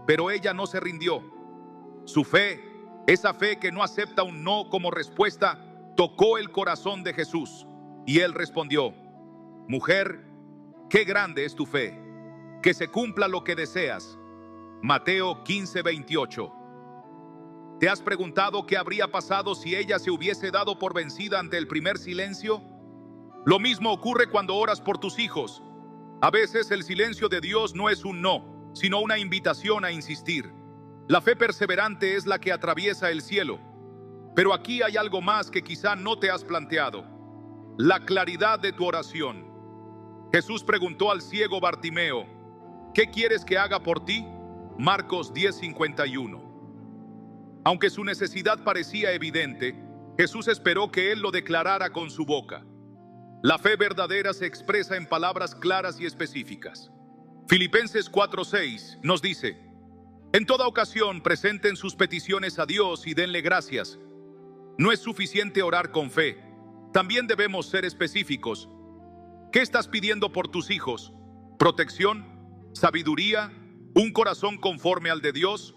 Pero ella no se rindió. Su fe, esa fe que no acepta un no como respuesta, tocó el corazón de Jesús. Y él respondió: mujer, qué grande es tu fe, que se cumpla lo que deseas. Mateo 15:28. ¿Te has preguntado qué habría pasado si ella se hubiese dado por vencida ante el primer silencio? Lo mismo ocurre cuando oras por tus hijos. A veces el silencio de Dios no es un no, sino una invitación a insistir. La fe perseverante es la que atraviesa el cielo. Pero aquí hay algo más que quizá no te has planteado: la claridad de tu oración. Jesús preguntó al ciego Bartimeo: ¿qué quieres que haga por ti? Marcos 10:51. Aunque su necesidad parecía evidente, Jesús esperó que él lo declarara con su boca. La fe verdadera se expresa en palabras claras y específicas. Filipenses 4:6 nos dice: en toda ocasión presenten sus peticiones a Dios y denle gracias. No es suficiente orar con fe, también debemos ser específicos. ¿Qué estás pidiendo por tus hijos? ¿Protección? ¿Sabiduría? ¿Un corazón conforme al de Dios?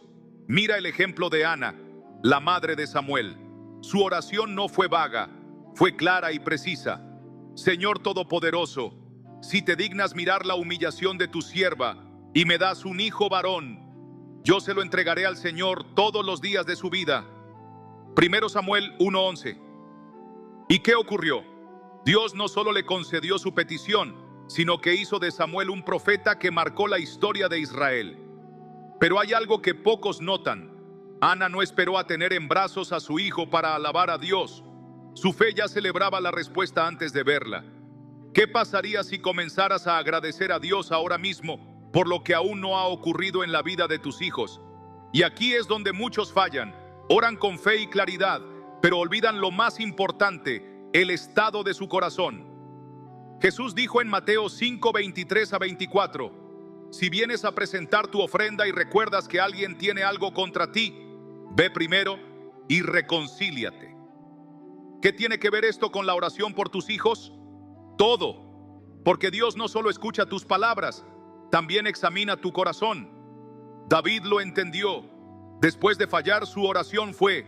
Mira el ejemplo de Ana, la madre de Samuel. Su oración no fue vaga, fue clara y precisa. Señor Todopoderoso, si te dignas mirar la humillación de tu sierva y me das un hijo varón, yo se lo entregaré al Señor todos los días de su vida. 1 Samuel 1:11. ¿Y qué ocurrió? Dios no solo le concedió su petición, sino que hizo de Samuel un profeta que marcó la historia de Israel. Pero hay algo que pocos notan. Ana no esperó a tener en brazos a su hijo para alabar a Dios. Su fe ya celebraba la respuesta antes de verla. ¿Qué pasaría si comenzaras a agradecer a Dios ahora mismo por lo que aún no ha ocurrido en la vida de tus hijos? Y aquí es donde muchos fallan. Oran con fe y claridad, pero olvidan lo más importante: el estado de su corazón. Jesús dijo en Mateo 5:23-24: si vienes a presentar tu ofrenda y recuerdas que alguien tiene algo contra ti, ve primero y reconcíliate. ¿Qué tiene que ver esto con la oración por tus hijos? Todo, porque Dios no solo escucha tus palabras, también examina tu corazón. David lo entendió. Después de fallar, su oración fue: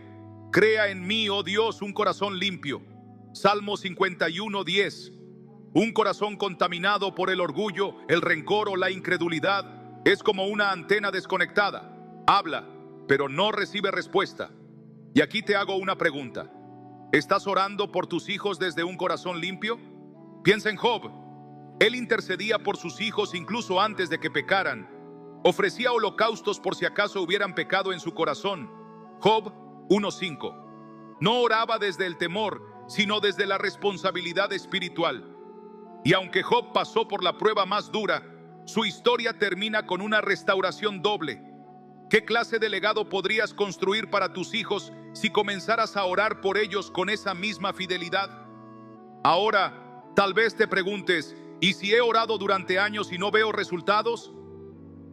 crea en mí, oh Dios, un corazón limpio. Salmo 51:10. Un corazón contaminado por el orgullo, el rencor o la incredulidad es como una antena desconectada. Habla, pero no recibe respuesta. Y aquí te hago una pregunta: ¿estás orando por tus hijos desde un corazón limpio? Piensa en Job. Él intercedía por sus hijos incluso antes de que pecaran. Ofrecía holocaustos por si acaso hubieran pecado en su corazón. Job 1:5. No oraba desde el temor, sino desde la responsabilidad espiritual. Y aunque Job pasó por la prueba más dura, su historia termina con una restauración doble. ¿Qué clase de legado podrías construir para tus hijos si comenzaras a orar por ellos con esa misma fidelidad? Ahora, tal vez te preguntes: ¿y si he orado durante años y no veo resultados?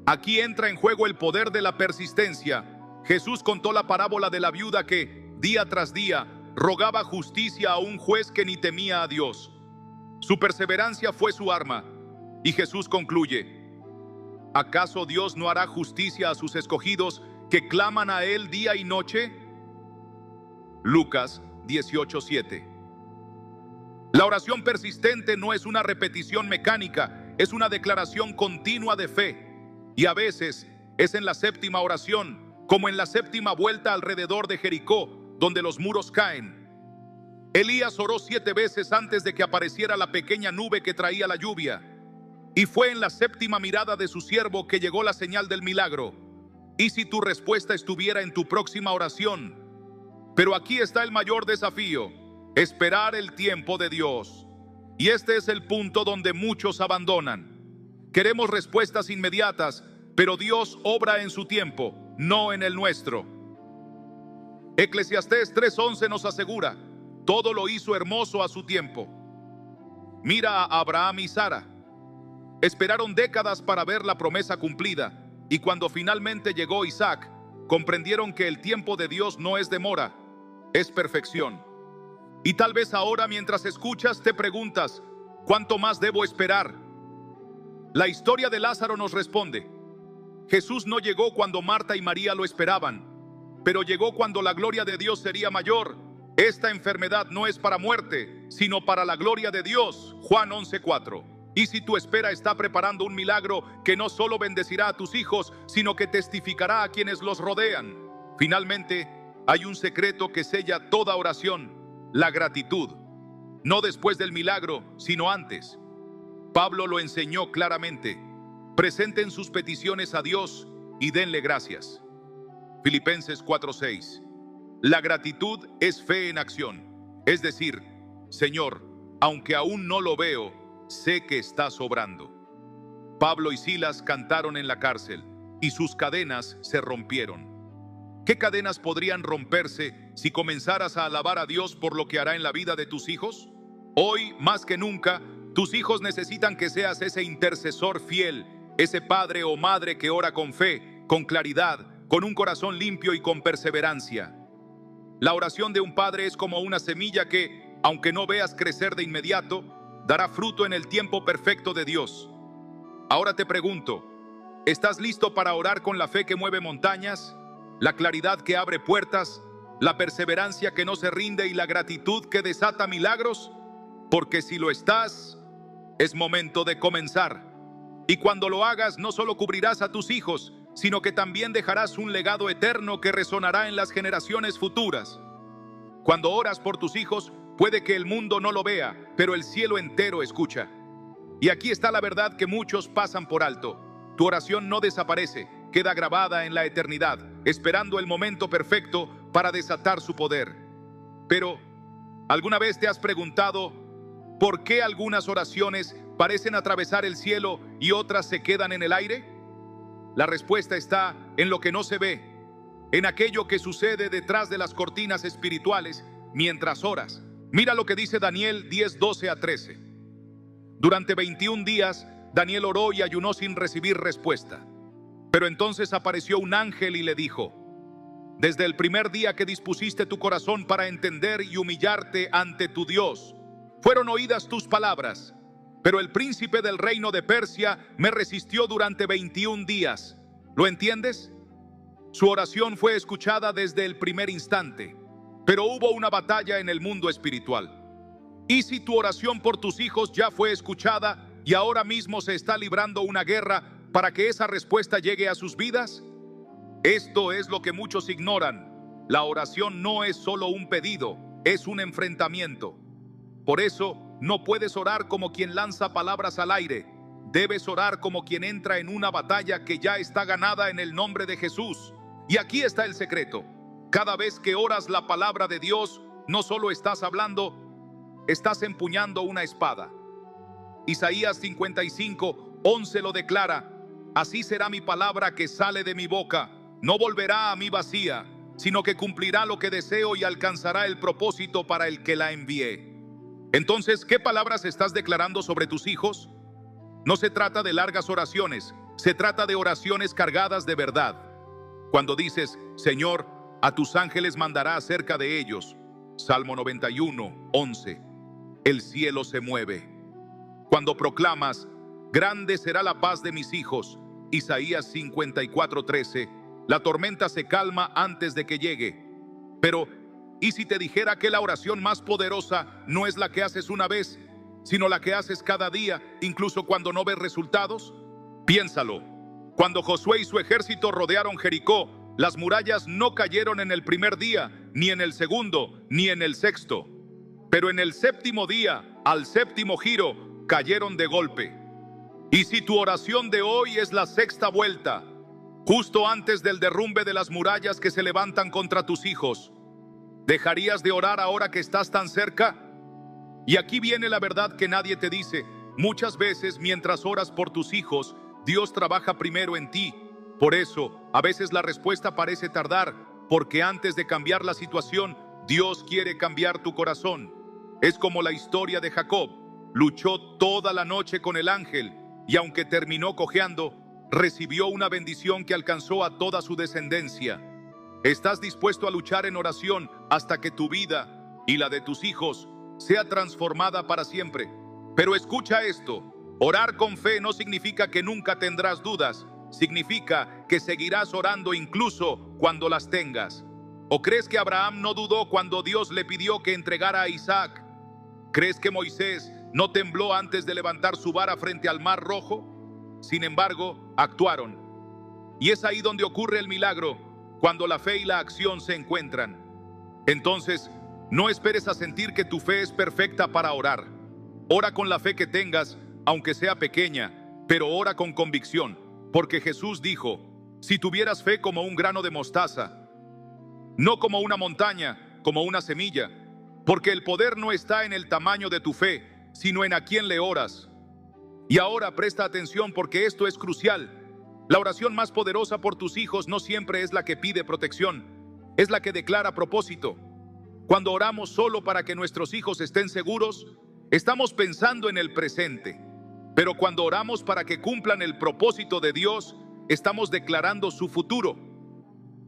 Aquí entra en juego el poder de la persistencia. Jesús contó la parábola de la viuda que, día tras día, rogaba justicia a un juez que ni temía a Dios. Su perseverancia fue su arma. Y Jesús concluye: ¿acaso Dios no hará justicia a sus escogidos que claman a Él día y noche? Lucas 18:7. La oración persistente no es una repetición mecánica, es una declaración continua de fe. Y a veces es en la séptima oración, como en la séptima vuelta alrededor de Jericó, donde los muros caen. Elías oró 7 veces antes de que apareciera la pequeña nube que traía la lluvia. Y fue en la séptima mirada de su siervo que llegó la señal del milagro. ¿Y si tu respuesta estuviera en tu próxima oración? Pero aquí está el mayor desafío: esperar el tiempo de Dios. Y este es el punto donde muchos abandonan. Queremos respuestas inmediatas, pero Dios obra en su tiempo, no en el nuestro. Eclesiastés 3:11 nos asegura: todo lo hizo hermoso a su tiempo. Mira a Abraham y Sara. Esperaron décadas para ver la promesa cumplida, y cuando finalmente llegó Isaac, comprendieron que el tiempo de Dios no es demora, es perfección. Y tal vez ahora, mientras escuchas, te preguntas, ¿cuánto más debo esperar? La historia de Lázaro nos responde. Jesús no llegó cuando Marta y María lo esperaban, pero llegó cuando la gloria de Dios sería mayor. Esta enfermedad no es para muerte, sino para la gloria de Dios. Juan 11:4. Y si tu espera está preparando un milagro que no solo bendecirá a tus hijos, sino que testificará a quienes los rodean. Finalmente, hay un secreto que sella toda oración: la gratitud. No después del milagro, sino antes. Pablo lo enseñó claramente. Presenten sus peticiones a Dios y denle gracias. Filipenses 4:6. La gratitud es fe en acción. Es decir, Señor, aunque aún no lo veo, sé que estás obrando. Pablo y Silas cantaron en la cárcel y sus cadenas se rompieron. ¿Qué cadenas podrían romperse si comenzaras a alabar a Dios por lo que hará en la vida de tus hijos? Hoy, más que nunca, tus hijos necesitan que seas ese intercesor fiel, ese padre o madre que ora con fe, con claridad, con un corazón limpio y con perseverancia. La oración de un padre es como una semilla que, aunque no veas crecer de inmediato, dará fruto en el tiempo perfecto de Dios. Ahora te pregunto, ¿estás listo para orar con la fe que mueve montañas, la claridad que abre puertas, la perseverancia que no se rinde y la gratitud que desata milagros? Porque si lo estás, es momento de comenzar. Y cuando lo hagas, no solo cubrirás a tus hijos, sino que también dejarás un legado eterno que resonará en las generaciones futuras. Cuando oras por tus hijos, puede que el mundo no lo vea, pero el cielo entero escucha. Y aquí está la verdad que muchos pasan por alto. Tu oración no desaparece, queda grabada en la eternidad, esperando el momento perfecto para desatar su poder. Pero, ¿alguna vez te has preguntado por qué algunas oraciones parecen atravesar el cielo y otras se quedan en el aire? La respuesta está en lo que no se ve, en aquello que sucede detrás de las cortinas espirituales mientras oras. Mira lo que dice Daniel 10:12-13. Durante 21 días, Daniel oró y ayunó sin recibir respuesta. Pero entonces apareció un ángel y le dijo: desde el primer día que dispusiste tu corazón para entender y humillarte ante tu Dios, fueron oídas tus palabras. Pero el príncipe del reino de Persia me resistió durante 21 días. ¿Lo entiendes? Su oración fue escuchada desde el primer instante. Pero hubo una batalla en el mundo espiritual. ¿Y si tu oración por tus hijos ya fue escuchada y ahora mismo se está librando una guerra para que esa respuesta llegue a sus vidas? Esto es lo que muchos ignoran. La oración no es solo un pedido, es un enfrentamiento. Por eso, no puedes orar como quien lanza palabras al aire. Debes orar como quien entra en una batalla que ya está ganada en el nombre de Jesús. Y aquí está el secreto. Cada vez que oras la palabra de Dios, no solo estás hablando, estás empuñando una espada. Isaías 55:11 lo declara: así será mi palabra que sale de mi boca, no volverá a mí vacía, sino que cumplirá lo que deseo y alcanzará el propósito para el que la envié. Entonces, ¿qué palabras estás declarando sobre tus hijos? No se trata de largas oraciones, se trata de oraciones cargadas de verdad. Cuando dices: Señor, a tus ángeles mandará acerca de ellos, Salmo 91:11, el cielo se mueve. Cuando proclamas: grande será la paz de mis hijos, Isaías 54:13, la tormenta se calma antes de que llegue. Pero, ¿y si te dijera que la oración más poderosa no es la que haces una vez, sino la que haces cada día, incluso cuando no ves resultados? Piénsalo. Cuando Josué y su ejército rodearon Jericó, las murallas no cayeron en el primer día, ni en el segundo, ni en el sexto. Pero en el séptimo día, al séptimo giro, cayeron de golpe. Y si tu oración de hoy es la sexta vuelta, justo antes del derrumbe de las murallas que se levantan contra tus hijos, ¿dejarías de orar ahora que estás tan cerca? Y aquí viene la verdad que nadie te dice. Muchas veces, mientras oras por tus hijos, Dios trabaja primero en ti. Por eso, a veces la respuesta parece tardar, porque antes de cambiar la situación, Dios quiere cambiar tu corazón. Es como la historia de Jacob. Luchó toda la noche con el ángel y aunque terminó cojeando, recibió una bendición que alcanzó a toda su descendencia. ¿Estás dispuesto a luchar en oración hasta que tu vida y la de tus hijos sea transformada para siempre? Pero escucha esto: orar con fe no significa que nunca tendrás dudas, significa que seguirás orando incluso cuando las tengas. ¿O crees que Abraham no dudó cuando Dios le pidió que entregara a Isaac? ¿Crees que Moisés no tembló antes de levantar su vara frente al Mar Rojo? Sin embargo, actuaron. Y es ahí donde ocurre el milagro, cuando la fe y la acción se encuentran. Entonces, no esperes a sentir que tu fe es perfecta para orar. Ora con la fe que tengas, aunque sea pequeña, pero ora con convicción, porque Jesús dijo: si tuvieras fe como un grano de mostaza, no como una montaña, como una semilla, porque el poder no está en el tamaño de tu fe, sino en a quién le oras. Y ahora presta atención, porque esto es crucial. La oración más poderosa por tus hijos no siempre es la que pide protección, es la que declara propósito. Cuando oramos solo para que nuestros hijos estén seguros, estamos pensando en el presente. Pero cuando oramos para que cumplan el propósito de Dios, estamos declarando su futuro.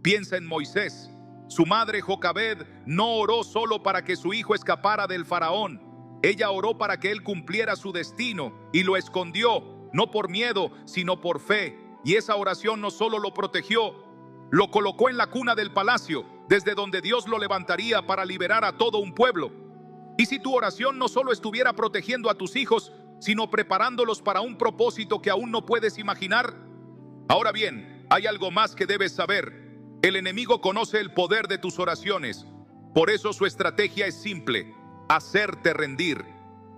Piensa en Moisés. Su madre Jocabed no oró solo para que su hijo escapara del faraón. Ella oró para que él cumpliera su destino y lo escondió, no por miedo, sino por fe. Y esa oración no solo lo protegió, lo colocó en la cuna del palacio, desde donde Dios lo levantaría para liberar a todo un pueblo. Y si tu oración no solo estuviera protegiendo a tus hijos, sino preparándolos para un propósito que aún no puedes imaginar. Ahora bien, hay algo más que debes saber. El enemigo conoce el poder de tus oraciones. Por eso su estrategia es simple: hacerte rendir.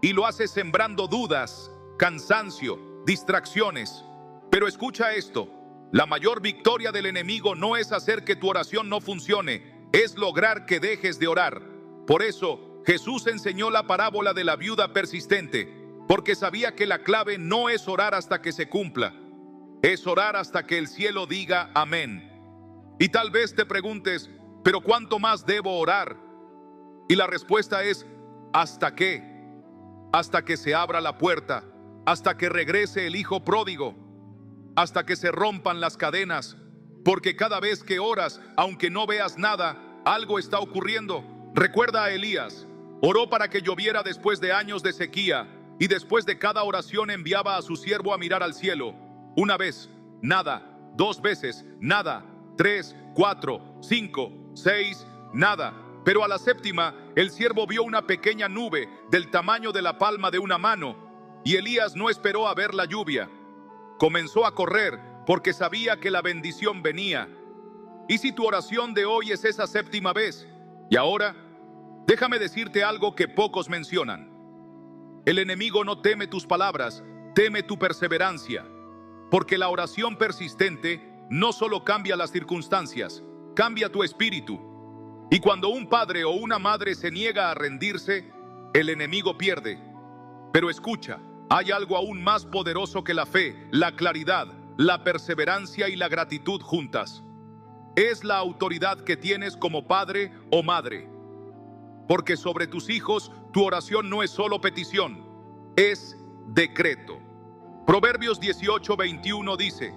Y lo hace sembrando dudas, cansancio, distracciones. Pero escucha esto: la mayor victoria del enemigo no es hacer que tu oración no funcione, es lograr que dejes de orar. Por eso Jesús enseñó la parábola de la viuda persistente, porque sabía que la clave no es orar hasta que se cumpla, es orar hasta que el cielo diga amén. Y tal vez te preguntes: ¿pero cuánto más debo orar? Y la respuesta es: ¿hasta qué? Hasta que se abra la puerta, hasta que regrese el hijo pródigo, hasta que se rompan las cadenas, porque cada vez que oras, aunque no veas nada, algo está ocurriendo. Recuerda a Elías: oró para que lloviera después de años de sequía, y después de cada oración enviaba a su siervo a mirar al cielo. Una vez, nada; 2 veces, nada; 3, 4, 5, 6, nada. Pero a la 7ª, el siervo vio una pequeña nube del tamaño de la palma de una mano, y Elías no esperó a ver la lluvia. Comenzó a correr porque sabía que la bendición venía. ¿Y si tu oración de hoy es esa 7ª vez? Y ahora, déjame decirte algo que pocos mencionan. El enemigo no teme tus palabras, teme tu perseverancia. Porque la oración persistente no solo cambia las circunstancias, cambia tu espíritu. Y cuando un padre o una madre se niega a rendirse, el enemigo pierde. Pero escucha, hay algo aún más poderoso que la fe, la claridad, la perseverancia y la gratitud juntas. Es la autoridad que tienes como padre o madre. Porque sobre tus hijos, tu oración no es solo petición, es decreto. Proverbios 18:21 dice: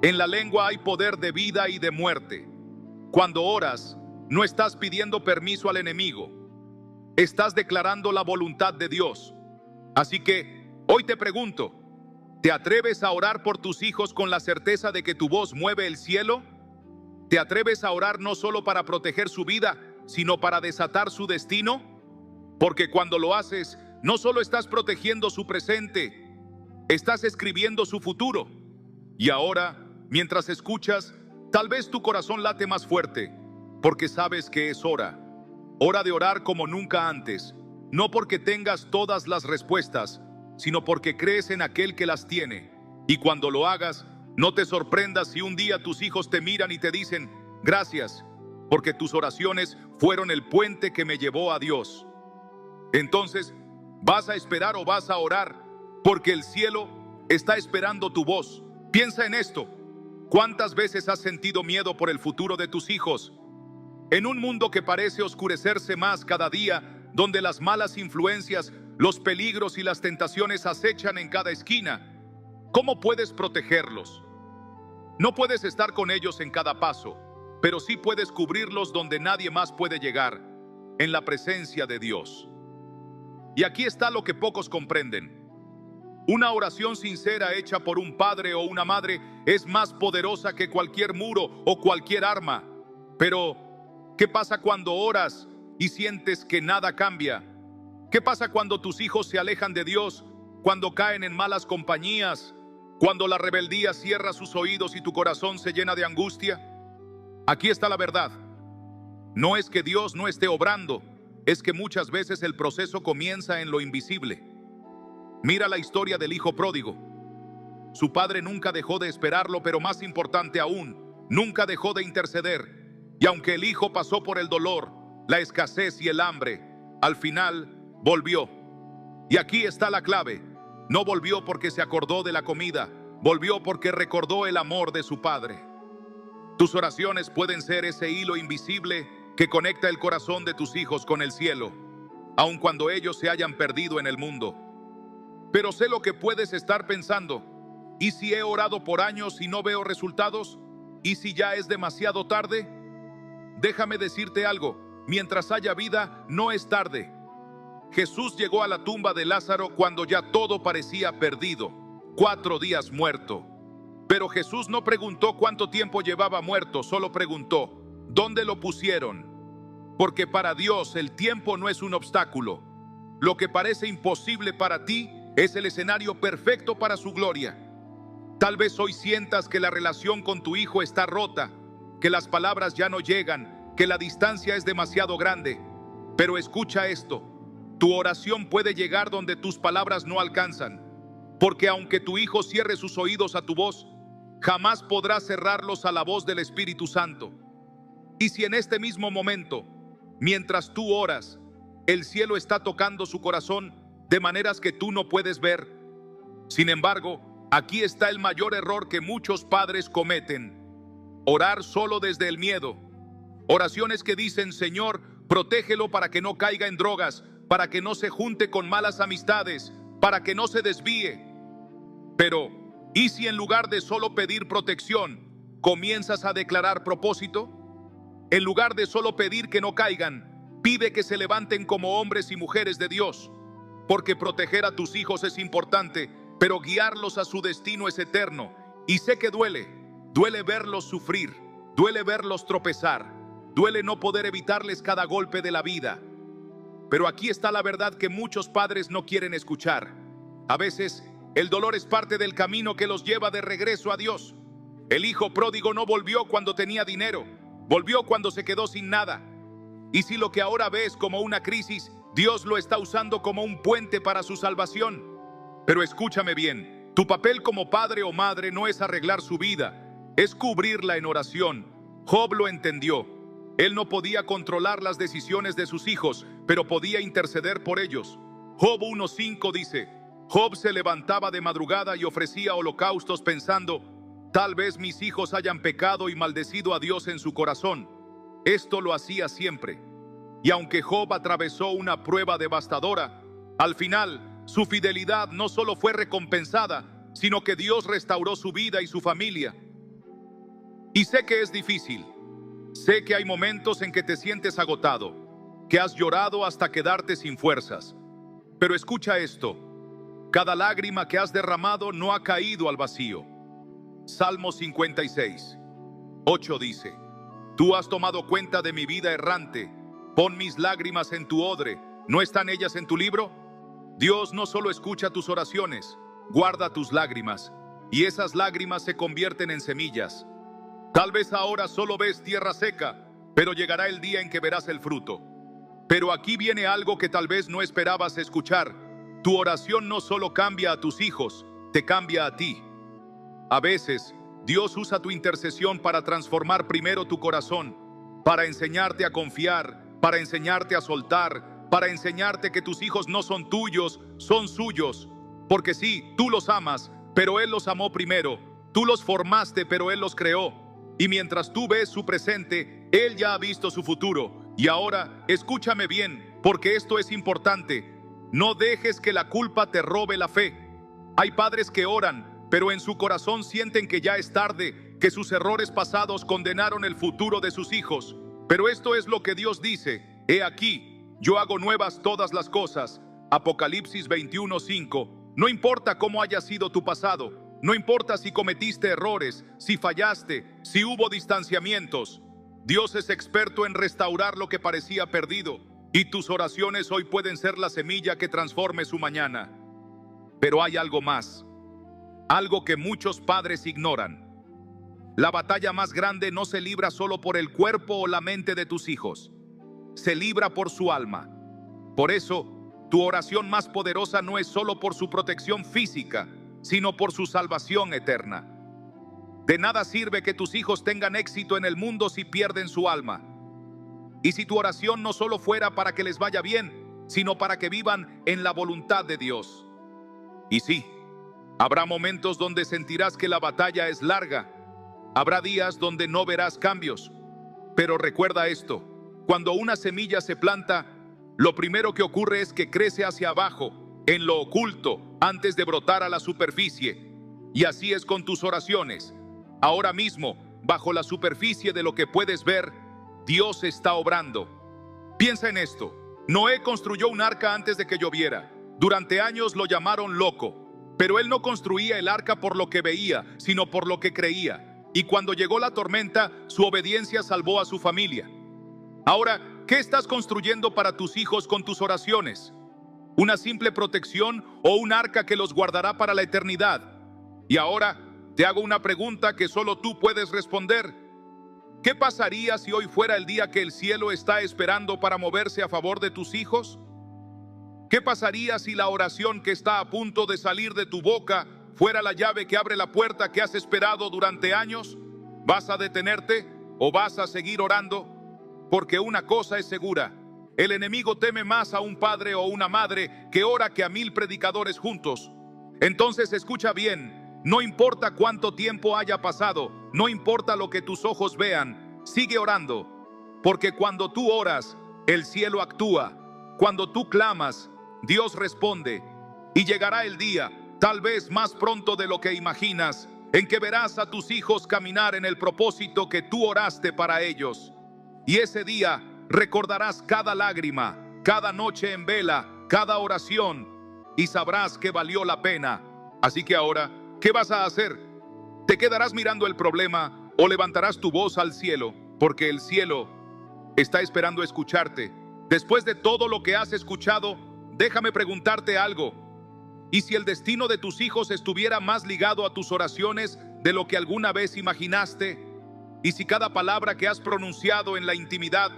en la lengua hay poder de vida y de muerte. Cuando oras, no estás pidiendo permiso al enemigo, estás declarando la voluntad de Dios. Así que, hoy te pregunto: ¿te atreves a orar por tus hijos con la certeza de que tu voz mueve el cielo? ¿Te atreves a orar no solo para proteger su vida, sino para desatar su destino? Porque cuando lo haces, no solo estás protegiendo su presente, estás escribiendo su futuro. Y ahora, mientras escuchas, tal vez tu corazón late más fuerte, porque sabes que es hora de orar como nunca antes, no porque tengas todas las respuestas, sino porque crees en aquel que las tiene. Y cuando lo hagas, no te sorprendas si un día tus hijos te miran y te dicen: gracias, porque tus oraciones fueron el puente que me llevó a Dios. Entonces, ¿vas a esperar o vas a orar? Porque el cielo está esperando tu voz. Piensa en esto: ¿cuántas veces has sentido miedo por el futuro de tus hijos? En un mundo que parece oscurecerse más cada día, donde las malas influencias, los peligros y las tentaciones acechan en cada esquina, ¿Cómo puedes protegerlos? No puedes estar con ellos en cada paso, pero sí puedes cubrirlos donde nadie más puede llegar, en la presencia de Dios. Y aquí está lo que pocos comprenden. Una oración sincera hecha por un padre o una madre es más poderosa que cualquier muro o cualquier arma. Pero, ¿qué pasa cuando oras y sientes que nada cambia? ¿Qué pasa cuando tus hijos se alejan de Dios, cuando caen en malas compañías, cuando la rebeldía cierra sus oídos y tu corazón se llena de angustia? Aquí está la verdad. No es que Dios no esté obrando, es que muchas veces el proceso comienza en lo invisible. Mira la historia del hijo pródigo. Su padre nunca dejó de esperarlo, pero más importante aún, nunca dejó de interceder. Y aunque el hijo pasó por el dolor, la escasez y el hambre, al final volvió. Y aquí está la clave. No volvió porque se acordó de la comida, volvió porque recordó el amor de su padre. Tus oraciones pueden ser ese hilo invisible que conecta el corazón de tus hijos con el cielo, aun cuando ellos se hayan perdido en el mundo. Pero sé lo que puedes estar pensando. ¿Y si he orado por años y no veo resultados? ¿Y si ya es demasiado tarde? Déjame decirte algo, mientras haya vida, no es tarde. Jesús llegó a la tumba de Lázaro cuando ya todo parecía perdido, 4 días muerto. Pero Jesús no preguntó cuánto tiempo llevaba muerto, solo preguntó, ¿dónde lo pusieron? Porque para Dios el tiempo no es un obstáculo. Lo que parece imposible para ti es el escenario perfecto para su gloria. Tal vez hoy sientas que la relación con tu hijo está rota, que las palabras ya no llegan, que la distancia es demasiado grande. Pero escucha esto, tu oración puede llegar donde tus palabras no alcanzan, porque aunque tu hijo cierre sus oídos a tu voz, jamás podrá cerrarlos a la voz del Espíritu Santo. Y si en este mismo momento, mientras tú oras, el cielo está tocando su corazón de maneras que tú no puedes ver. Sin embargo, aquí está el mayor error que muchos padres cometen: orar solo desde el miedo. Oraciones que dicen, Señor, protégelo para que no caiga en drogas, para que no se junte con malas amistades, para que no se desvíe. Pero, ¿y si en lugar de solo pedir protección, comienzas a declarar propósito? En lugar de solo pedir que no caigan, pide que se levanten como hombres y mujeres de Dios. Porque proteger a tus hijos es importante, pero guiarlos a su destino es eterno. Y sé que duele verlos sufrir, duele verlos tropezar, duele no poder evitarles cada golpe de la vida. Pero aquí está la verdad que muchos padres no quieren escuchar. A veces, el dolor es parte del camino que los lleva de regreso a Dios. El hijo pródigo no volvió cuando tenía dinero, volvió cuando se quedó sin nada. Y si lo que ahora ves como una crisis, Dios lo está usando como un puente para su salvación. Pero escúchame bien, tu papel como padre o madre no es arreglar su vida, es cubrirla en oración. Job lo entendió. Él no podía controlar las decisiones de sus hijos, pero podía interceder por ellos. Job 1:5 dice, Job se levantaba de madrugada y ofrecía holocaustos pensando, tal vez mis hijos hayan pecado y maldecido a Dios en su corazón. Esto lo hacía siempre. Y aunque Job atravesó una prueba devastadora, al final su fidelidad no solo fue recompensada, sino que Dios restauró su vida y su familia. Y sé que es difícil. Sé que hay momentos en que te sientes agotado, que has llorado hasta quedarte sin fuerzas. Pero escucha esto, cada lágrima que has derramado no ha caído al vacío. Salmo 56:8 dice, tú has tomado cuenta de mi vida errante, pon mis lágrimas en tu odre, ¿no están ellas en tu libro? Dios no solo escucha tus oraciones, guarda tus lágrimas, y esas lágrimas se convierten en semillas. Tal vez ahora solo ves tierra seca, pero llegará el día en que verás el fruto. Pero aquí viene algo que tal vez no esperabas escuchar. Tu oración no solo cambia a tus hijos, te cambia a ti. A veces, Dios usa tu intercesión para transformar primero tu corazón, para enseñarte a confiar, para enseñarte a soltar, para enseñarte que tus hijos no son tuyos, son suyos. Porque sí, tú los amas, pero Él los amó primero. Tú los formaste, pero Él los creó. Y mientras tú ves su presente, Él ya ha visto su futuro. Y ahora, escúchame bien, porque esto es importante. No dejes que la culpa te robe la fe. Hay padres que oran, pero en su corazón sienten que ya es tarde, que sus errores pasados condenaron el futuro de sus hijos. Pero esto es lo que Dios dice: he aquí, yo hago nuevas todas las cosas. Apocalipsis 21:5. No importa cómo haya sido tu pasado, no importa si cometiste errores, si fallaste, si hubo distanciamientos. Dios es experto en restaurar lo que parecía perdido, y tus oraciones hoy pueden ser la semilla que transforme su mañana. Pero hay algo más, algo que muchos padres ignoran. La batalla más grande no se libra solo por el cuerpo o la mente de tus hijos, se libra por su alma. Por eso, tu oración más poderosa no es solo por su protección física, sino por su salvación eterna. De nada sirve que tus hijos tengan éxito en el mundo si pierden su alma. Y si tu oración no solo fuera para que les vaya bien, sino para que vivan en la voluntad de Dios. Y sí, habrá momentos donde sentirás que la batalla es larga. Habrá días donde no verás cambios. Pero recuerda esto: cuando una semilla se planta, lo primero que ocurre es que crece hacia abajo, en lo oculto, antes de brotar a la superficie. Y así es con tus oraciones. Ahora mismo, bajo la superficie de lo que puedes ver, Dios está obrando. Piensa en esto: Noé construyó un arca antes de que lloviera. Durante años lo llamaron loco, pero él no construía el arca por lo que veía, sino por lo que creía. Y cuando llegó la tormenta, su obediencia salvó a su familia. Ahora, ¿qué estás construyendo para tus hijos con tus oraciones? ¿Una simple protección o un arca que los guardará para la eternidad? Y ahora te hago una pregunta que solo tú puedes responder. ¿Qué pasaría si hoy fuera el día que el cielo está esperando para moverse a favor de tus hijos? ¿Qué pasaría si la oración que está a punto de salir de tu boca fuera la llave que abre la puerta que has esperado durante años? ¿Vas a detenerte o vas a seguir orando? Porque una cosa es segura: el enemigo teme más a un padre o una madre que ora que a 1000 predicadores juntos. Entonces escucha bien: no importa cuánto tiempo haya pasado, no importa lo que tus ojos vean, sigue orando. Porque cuando tú oras, el cielo actúa. Cuando tú clamas, Dios responde. Y llegará el día, tal vez más pronto de lo que imaginas, en que verás a tus hijos caminar en el propósito que tú oraste para ellos. Y ese día recordarás cada lágrima, cada noche en vela, cada oración, y sabrás que valió la pena. Así que ahora, ¿qué vas a hacer? ¿Te quedarás mirando el problema o levantarás tu voz al cielo? Porque el cielo está esperando escucharte. Después de todo lo que has escuchado, déjame preguntarte algo. ¿Y si el destino de tus hijos estuviera más ligado a tus oraciones de lo que alguna vez imaginaste? ¿Y si cada palabra que has pronunciado en la intimidad,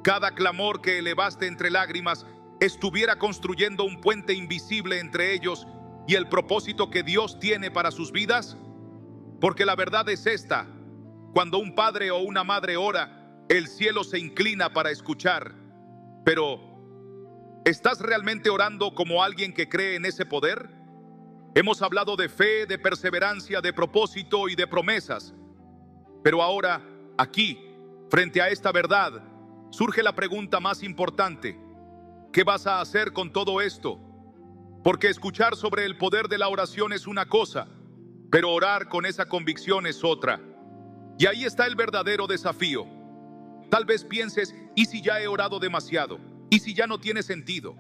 cada clamor que elevaste entre lágrimas, estuviera construyendo un puente invisible entre ellos y el propósito que Dios tiene para sus vidas? Porque la verdad es esta: cuando un padre o una madre ora, el cielo se inclina para escuchar. Pero, ¿estás realmente orando como alguien que cree en ese poder? Hemos hablado de fe, de perseverancia, de propósito y de promesas. Pero ahora, aquí, frente a esta verdad, surge la pregunta más importante: ¿qué vas a hacer con todo esto? Porque escuchar sobre el poder de la oración es una cosa, pero orar con esa convicción es otra. Y ahí está el verdadero desafío. Tal vez pienses: ¿y si ya he orado demasiado? ¿Y si ya no tiene sentido?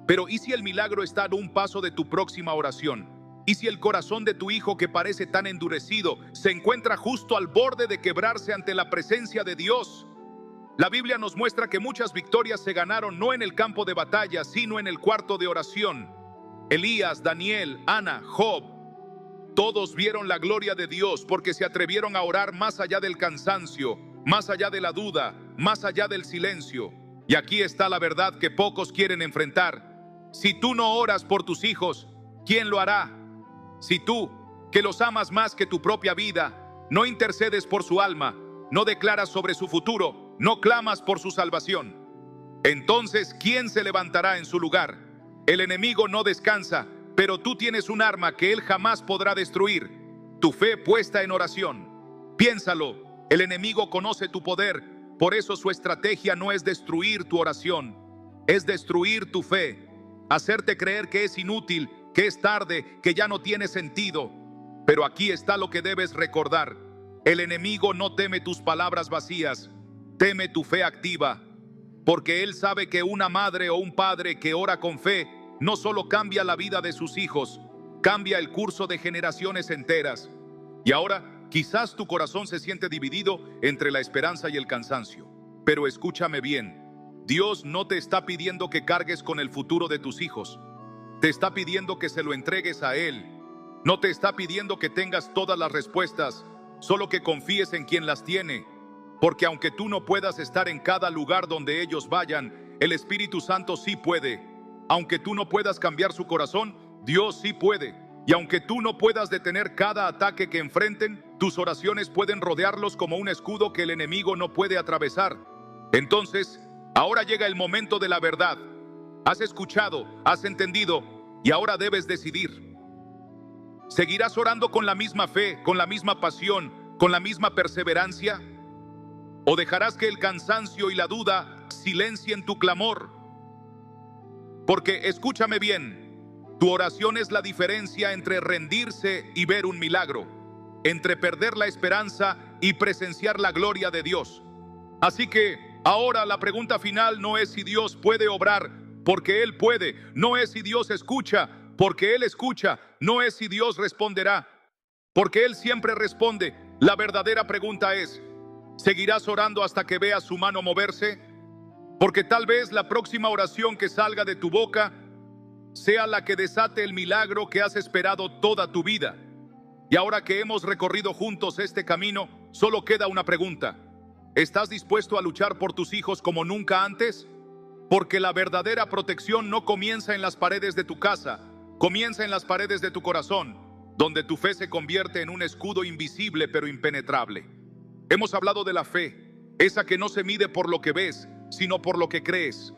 Pero ¿y si el milagro está a un paso de tu próxima oración? ¿Y si el corazón de tu hijo, que parece tan endurecido, se encuentra justo al borde de quebrarse ante la presencia de Dios? La Biblia nos muestra que muchas victorias se ganaron no en el campo de batalla, sino en el cuarto de oración. Elías, Daniel, Ana, Job, todos vieron la gloria de Dios porque se atrevieron a orar más allá del cansancio, más allá de la duda, más allá del silencio. Y aquí está la verdad que pocos quieren enfrentar: si tú no oras por tus hijos, ¿quién lo hará? Si tú, que los amas más que tu propia vida, no intercedes por su alma, no declaras sobre su futuro, no clamas por su salvación, entonces ¿quién se levantará en su lugar? El enemigo no descansa, pero tú tienes un arma que él jamás podrá destruir: tu fe puesta en oración. Piénsalo: el enemigo conoce tu poder, por eso su estrategia no es destruir tu oración, es destruir tu fe, hacerte creer que es inútil, que es tarde, que ya no tiene sentido. Pero aquí está lo que debes recordar. El enemigo no teme tus palabras vacías, teme tu fe activa, porque él sabe que una madre o un padre que ora con fe no solo cambia la vida de sus hijos, cambia el curso de generaciones enteras. Y ahora, quizás tu corazón se siente dividido entre la esperanza y el cansancio. Pero escúchame bien, Dios no te está pidiendo que cargues con el futuro de tus hijos. Te está pidiendo que se lo entregues a Él. No te está pidiendo que tengas todas las respuestas, solo que confíes en quien las tiene. Porque aunque tú no puedas estar en cada lugar donde ellos vayan, el Espíritu Santo sí puede. Aunque tú no puedas cambiar su corazón, Dios sí puede. Y aunque tú no puedas detener cada ataque que enfrenten, tus oraciones pueden rodearlos como un escudo que el enemigo no puede atravesar. Entonces, ahora llega el momento de la verdad. Has escuchado, has entendido, y ahora debes decidir. ¿Seguirás orando con la misma fe, con la misma pasión, con la misma perseverancia? ¿O dejarás que el cansancio y la duda silencien tu clamor? Porque escúchame bien, tu oración es la diferencia entre rendirse y ver un milagro, entre perder la esperanza y presenciar la gloria de Dios. Así que ahora la pregunta final no es si Dios puede obrar, porque Él puede. No es si Dios escucha, porque Él escucha. No es si Dios responderá, porque Él siempre responde. La verdadera pregunta es, ¿seguirás orando hasta que veas su mano moverse? Porque tal vez la próxima oración que salga de tu boca sea la que desate el milagro que has esperado toda tu vida. Y ahora que hemos recorrido juntos este camino, solo queda una pregunta. ¿Estás dispuesto a luchar por tus hijos como nunca antes? Porque la verdadera protección no comienza en las paredes de tu casa, comienza en las paredes de tu corazón, donde tu fe se convierte en un escudo invisible pero impenetrable. Hemos hablado de la fe, esa que no se mide por lo que ves, sino por lo que crees.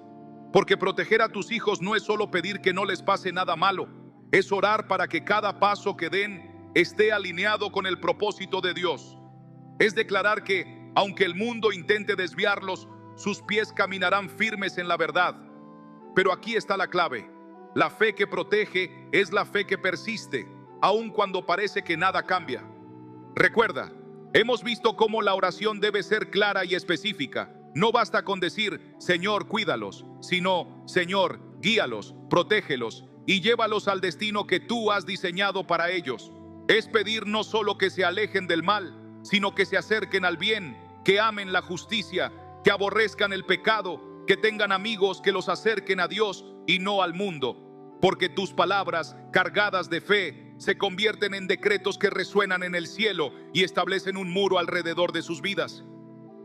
Porque proteger a tus hijos no es solo pedir que no les pase nada malo, es orar para que cada paso que den esté alineado con el propósito de Dios. Es declarar que, aunque el mundo intente desviarlos, sus pies caminarán firmes en la verdad. Pero aquí está la clave. La fe que protege es la fe que persiste, aun cuando parece que nada cambia. Recuerda, hemos visto cómo la oración debe ser clara y específica. No basta con decir, Señor, cuídalos, sino, Señor, guíalos, protégelos y llévalos al destino que tú has diseñado para ellos. Es pedir no solo que se alejen del mal, sino que se acerquen al bien, que amen la justicia, que aborrezcan el pecado, que tengan amigos que los acerquen a Dios y no al mundo. Porque tus palabras, cargadas de fe, se convierten en decretos que resuenan en el cielo y establecen un muro alrededor de sus vidas.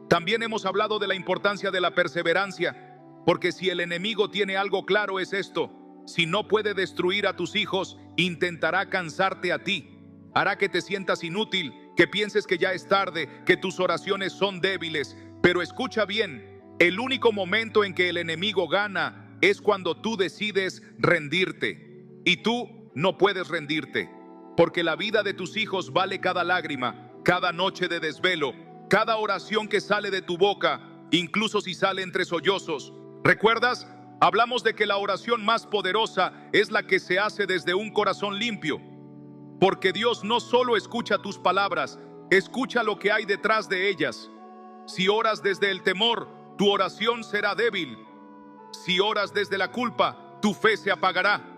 También hemos hablado de la importancia de la perseverancia, porque si el enemigo tiene algo claro es esto: si no puede destruir a tus hijos, intentará cansarte a ti. Hará que te sientas inútil, que pienses que ya es tarde, que tus oraciones son débiles. Pero escucha bien, el único momento en que el enemigo gana es cuando tú decides rendirte. Y tú no puedes rendirte, porque la vida de tus hijos vale cada lágrima, cada noche de desvelo, cada oración que sale de tu boca, incluso si sale entre sollozos. ¿Recuerdas? Hablamos de que la oración más poderosa es la que se hace desde un corazón limpio. Porque Dios no solo escucha tus palabras, escucha lo que hay detrás de ellas. Si oras desde el temor, tu oración será débil. Si oras desde la culpa, tu fe se apagará.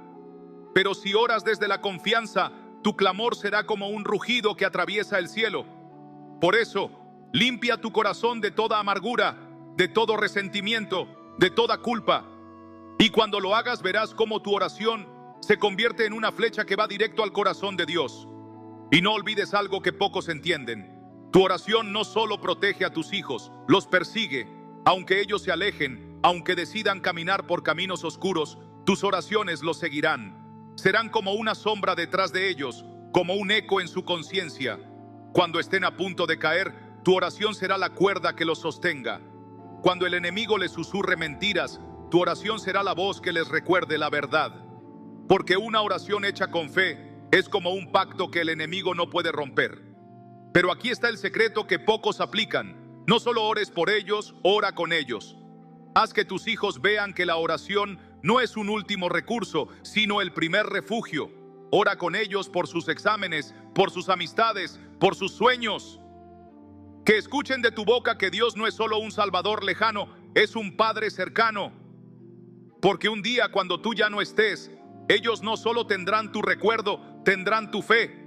Pero si oras desde la confianza, tu clamor será como un rugido que atraviesa el cielo. Por eso, limpia tu corazón de toda amargura, de todo resentimiento, de toda culpa. Y cuando lo hagas verás cómo tu oración se convierte en una flecha que va directo al corazón de Dios. Y no olvides algo que pocos entienden. Tu oración no solo protege a tus hijos, los persigue. Aunque ellos se alejen, aunque decidan caminar por caminos oscuros, tus oraciones los seguirán. Serán como una sombra detrás de ellos, como un eco en su conciencia. Cuando estén a punto de caer, tu oración será la cuerda que los sostenga. Cuando el enemigo les susurre mentiras, tu oración será la voz que les recuerde la verdad. Porque una oración hecha con fe es como un pacto que el enemigo no puede romper. Pero aquí está el secreto que pocos aplican. No solo ores por ellos, ora con ellos. Haz que tus hijos vean que la oración no es un último recurso, sino el primer refugio. ora con ellos por sus exámenes, por sus amistades, por sus sueños. Que escuchen de tu boca que Dios no es solo un Salvador lejano, es un Padre cercano. Porque un día cuando tú ya no estés, ellos no solo tendrán tu recuerdo, tendrán tu fe.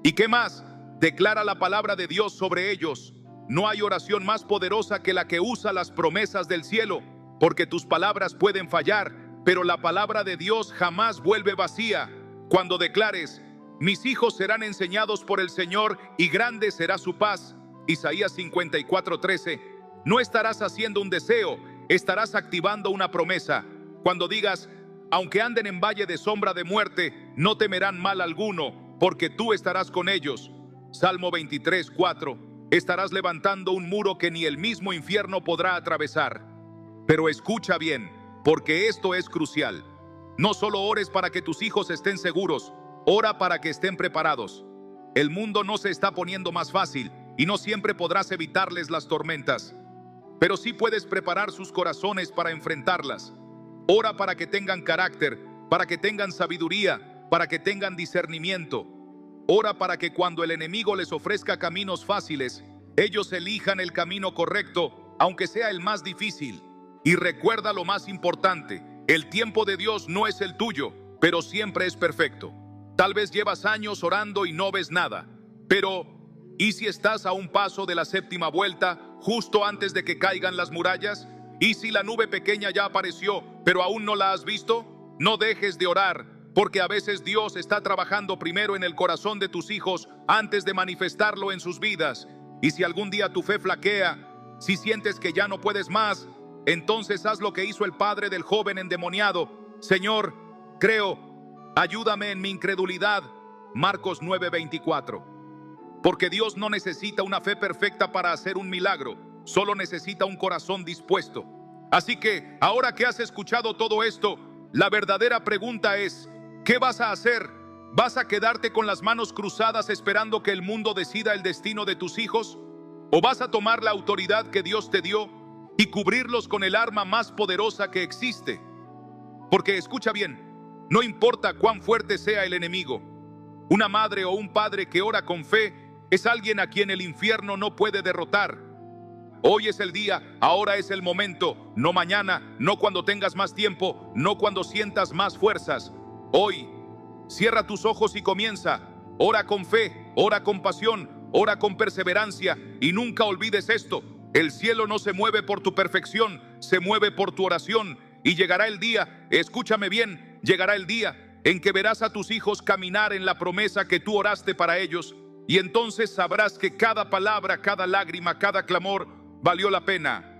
¿Y qué más? Declara la palabra de Dios sobre ellos. No hay oración más poderosa que la que usa las promesas del cielo, porque tus palabras pueden fallar, pero la palabra de Dios jamás vuelve vacía. Cuando declares, mis hijos serán enseñados por el Señor y grande será su paz. Isaías 54:13. No estarás haciendo un deseo, estarás activando una promesa. Cuando digas, aunque anden en valle de sombra de muerte, no temerán mal alguno, porque tú estarás con ellos. Salmo 23:4. Estarás levantando un muro que ni el mismo infierno podrá atravesar. Pero escucha bien, porque esto es crucial. No solo ores para que tus hijos estén seguros, ora para que estén preparados. El mundo no se está poniendo más fácil y no siempre podrás evitarles las tormentas, pero sí puedes preparar sus corazones para enfrentarlas. Ora para que tengan carácter, para que tengan sabiduría, para que tengan discernimiento. Ora para que cuando el enemigo les ofrezca caminos fáciles, ellos elijan el camino correcto, aunque sea el más difícil. Y recuerda lo más importante, el tiempo de Dios no es el tuyo, pero siempre es perfecto. Tal vez llevas años orando y no ves nada, pero ¿y si estás a un paso de la séptima vuelta, justo antes de que caigan las murallas? ¿Y si la nube pequeña ya apareció, pero aún no la has visto? No dejes de orar, porque a veces Dios está trabajando primero en el corazón de tus hijos antes de manifestarlo en sus vidas. Y si algún día tu fe flaquea, si sientes que ya no puedes más, entonces haz lo que hizo el padre del joven endemoniado. Señor, creo, ayúdame en mi incredulidad. Marcos 9:24. Porque Dios no necesita una fe perfecta para hacer un milagro, solo necesita un corazón dispuesto. Así que, ahora que has escuchado todo esto, la verdadera pregunta es, ¿qué vas a hacer? ¿Vas a quedarte con las manos cruzadas esperando que el mundo decida el destino de tus hijos? ¿O vas a tomar la autoridad que Dios te dio y cubrirlos con el arma más poderosa que existe? Porque escucha bien, no importa cuán fuerte sea el enemigo, una madre o un padre que ora con fe es alguien a quien el infierno no puede derrotar. Hoy es el día, ahora es el momento, no mañana, no cuando tengas más tiempo, no cuando sientas más fuerzas. Hoy, cierra tus ojos y comienza. Ora con fe, ora con pasión, ora con perseverancia y nunca olvides esto. El cielo no se mueve por tu perfección, se mueve por tu oración. Y llegará el día, escúchame bien, llegará el día en que verás a tus hijos caminar en la promesa que tú oraste para ellos. Y entonces sabrás que cada palabra, cada lágrima, cada clamor valió la pena.